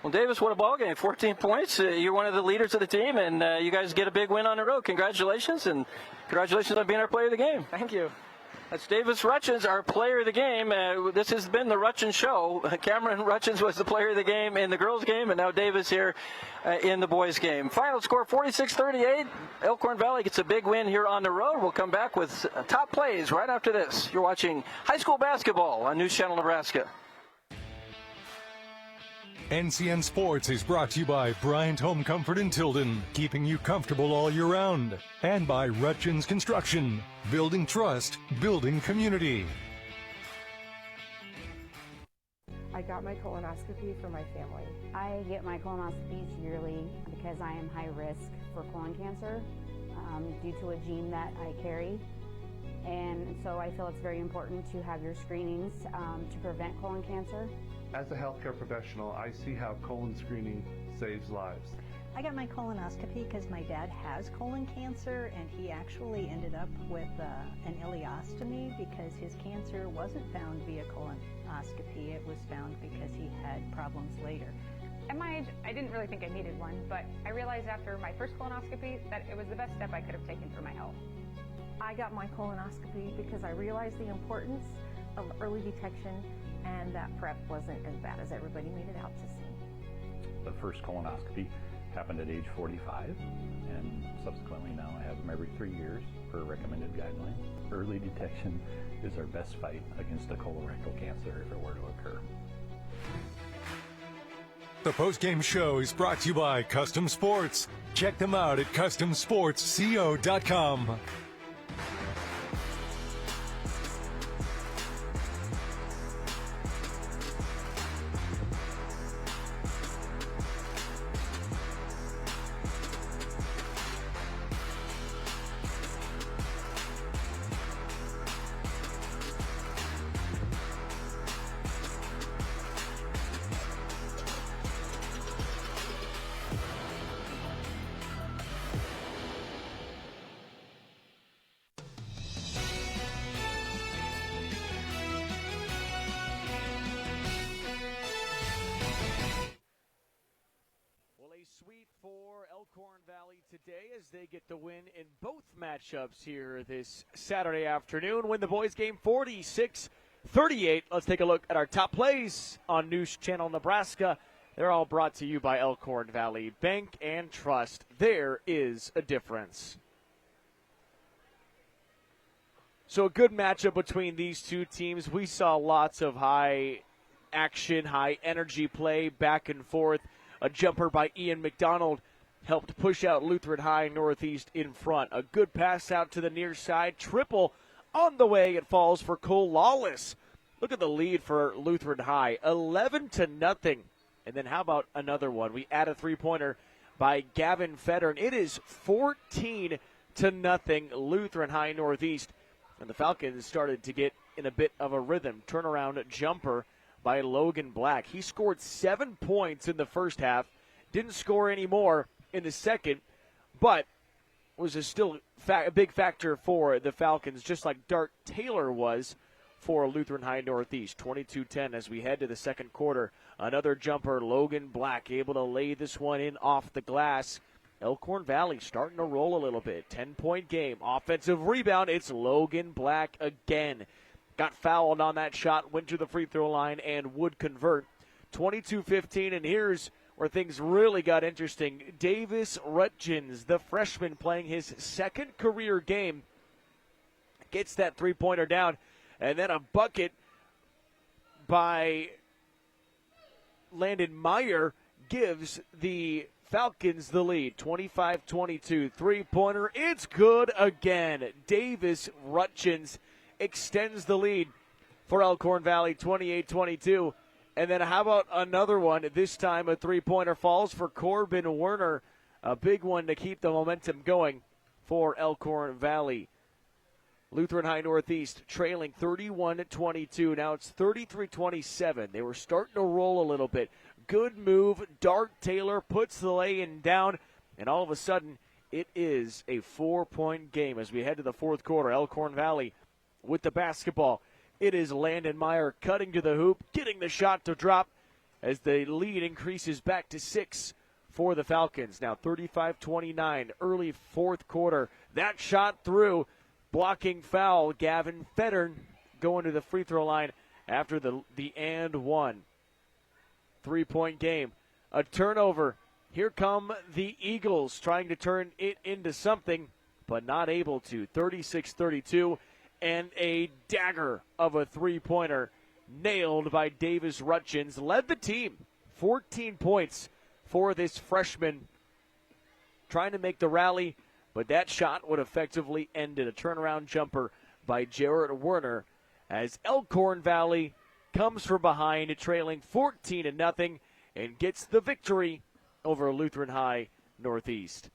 Well, Davis, what a ball game. 14 points. You're one of the leaders of the team, and you guys get a big win on the road. Congratulations, and congratulations on being our player of the game. Thank you. That's Davis Rutchins, our player of the game. This has been the Rutchins show. Cameron Rutchins was the player of the game in the girls' game, and now Davis here in the boys' game. Final score 46-38. Elkhorn Valley gets a big win here on the road. We'll come back with top plays right after this. You're watching high school basketball on News Channel Nebraska. NCN Sports is brought to you by Bryant Home Comfort in Tilden, keeping you comfortable all year round. And by Rutchins Construction, building trust, building community. I got my colonoscopy for my family. I get my colonoscopies yearly because I am high risk for colon cancer due to a gene that I carry. And so I feel it's very important to have your screenings to prevent colon cancer. As a healthcare professional, I see how colon screening saves lives. I got my colonoscopy because my dad has colon cancer, and he actually ended up with an ileostomy because his cancer wasn't found via colonoscopy. It was found because he had problems later. At my age, I didn't really think I needed one, but I realized after my first colonoscopy that it was the best step I could have taken for my health. I got my colonoscopy because I realized the importance of early detection and that PrEP wasn't as bad as everybody made it out to seem. The first colonoscopy happened at age 45, and subsequently now I have them every 3 years per recommended guideline. Early detection is our best fight against a colorectal cancer if it were to occur. The post-game show is brought to you by Custom Sports. Check them out at CustomSportsCO.com. Sweep for Elkhorn Valley today as they get the win in both matchups here this Saturday afternoon. Win the boys game 46-38. Let's take a look at our top plays on News Channel Nebraska. They're all brought to you by Elkhorn Valley Bank and Trust. There is a difference. So a good matchup between these two teams. We saw lots of high action, high energy play back and forth. A jumper by Ian McDonald helped push out Lutheran High Northeast in front. A good pass out to the near side. Triple on the way. It falls for Cole Lawless. Look at the lead for Lutheran High. 11-0. And then how about another one? We add a three-pointer by Gavin Federn. It is 14-0 Lutheran High Northeast. And the Falcons started to get in a bit of a rhythm. Turnaround jumper by Logan Black. He scored 7 points in the first half, didn't score any more in the second, but was still a big factor for the Falcons, just like Dart Taylor was for Lutheran High Northeast. 22-10 as we head to the second quarter. Another jumper, Logan Black, able to lay this one in off the glass. Elkhorn Valley starting to roll a little bit. 10-point game. Offensive rebound. It's Logan Black again. Got fouled on that shot, went to the free throw line, and would convert. 22-15, and here's where things really got interesting. Davis Rutchins, the freshman playing his second career game, gets that three-pointer down, and then a bucket by Landon Meyer gives the Falcons the lead. 25-22, three-pointer. It's good again. Davis Rutchins extends the lead for Elkhorn Valley, 28-22. And then how about another one? This time a three-pointer falls for Corbin Werner. A big one to keep the momentum going for Elkhorn Valley. Lutheran High Northeast trailing 31-22. Now it's 33-27. They were starting to roll a little bit. Good move. Dart Taylor puts the lay-in down. And all of a sudden, it is a 4-point game as we head to the fourth quarter. Elkhorn Valley with the basketball. It is Landon Meyer cutting to the hoop, getting the shot to drop as the lead increases back to 6 for the Falcons. Now 35-29, early fourth quarter. That shot through, blocking foul. Gavin Fettern going to the free throw line after the and one. 3-point game. A turnover. Here come the Eagles trying to turn it into something, but not able to. 36-32, and a dagger of a three-pointer nailed by Davis Rutchins. Led the team. 14 points for this freshman. Trying to make the rally, but that shot would effectively end it. A turnaround jumper by Jarrett Werner as Elkhorn Valley comes from behind, trailing 14-0, and gets the victory over Lutheran High Northeast.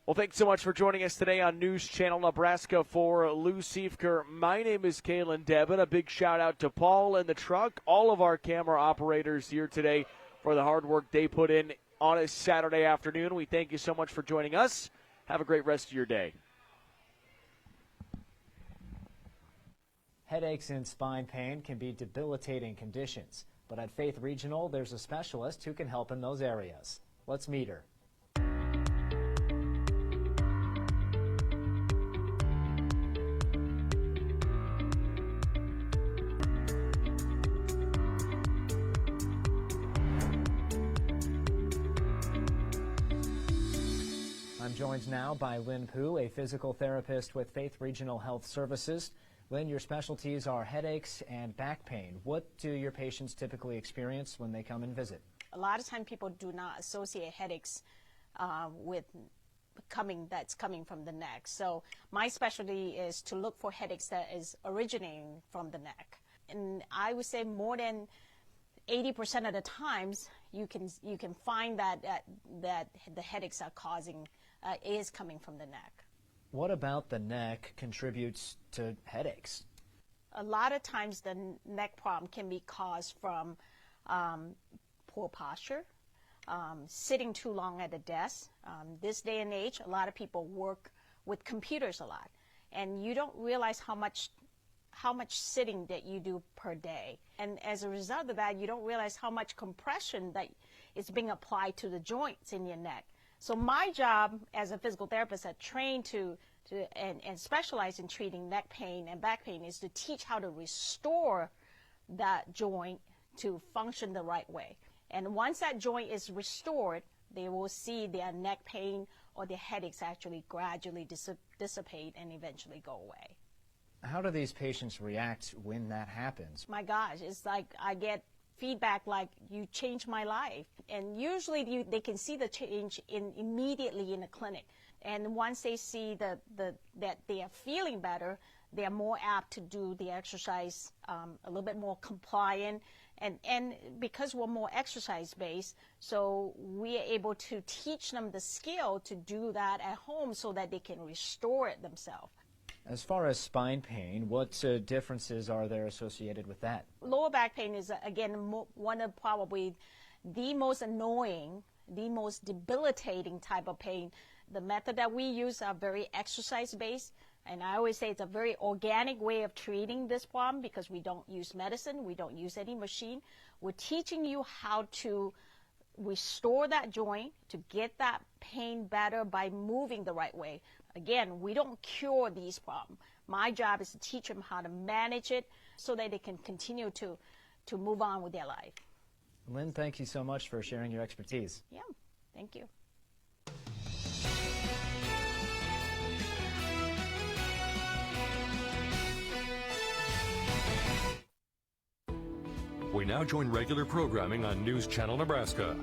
Well, thanks so much for joining us today on News Channel Nebraska. For Lou Siefker, my name is Kalen Devin. A big shout out to Paul in the truck, all of our camera operators here today for the hard work they put in on a Saturday afternoon. We thank you so much for joining us. Have a great rest of your day. Headaches and spine pain can be debilitating conditions, but at Faith Regional, there's a specialist who can help in those areas. Let's meet her. I'm joined now by Lynn Pooh, a physical therapist with Faith Regional Health Services. Lynn, your specialties are headaches and back pain. What do your patients typically experience when they come and visit? A lot of times people do not associate headaches with that's coming from the neck. So my specialty is to look for headaches that is originating from the neck. And I would say more than 80% of the times you can find that the headaches are causing is coming from the neck. What about the neck contributes to headaches? A lot of times the neck problem can be caused from poor posture, sitting too long at a desk. This day and age, a lot of people work with computers a lot, and you don't realize how much sitting that you do per day. And as a result of that, you don't realize how much compression that is being applied to the joints in your neck. So my job as a physical therapist that trained and specialize in treating neck pain and back pain is to teach how to restore that joint to function the right way. And once that joint is restored, they will see their neck pain or their headaches actually gradually dissipate and eventually go away. How do these patients react when that happens? My gosh, it's like I get feedback like, you changed my life. And usually they can see the change immediately in the clinic. And once they see that they are feeling better, they are more apt to do the exercise, a little bit more compliant. And because we're more exercise-based, so we are able to teach them the skill to do that at home so that they can restore it themselves. As far as spine pain, what differences are there associated with that? Lower back pain is, again, one of probably the most annoying, the most debilitating type of pain. The method that we use are very exercise-based, and I always say it's a very organic way of treating this problem because we don't use medicine, we don't use any machine. We're teaching you how to restore that joint, to get that pain better by moving the right way. Again, we don't cure these problems. My job is to teach them how to manage it so that they can continue to move on with their life. Lynn, thank you so much for sharing your expertise. Yeah, thank you. We now join regular programming on News Channel Nebraska.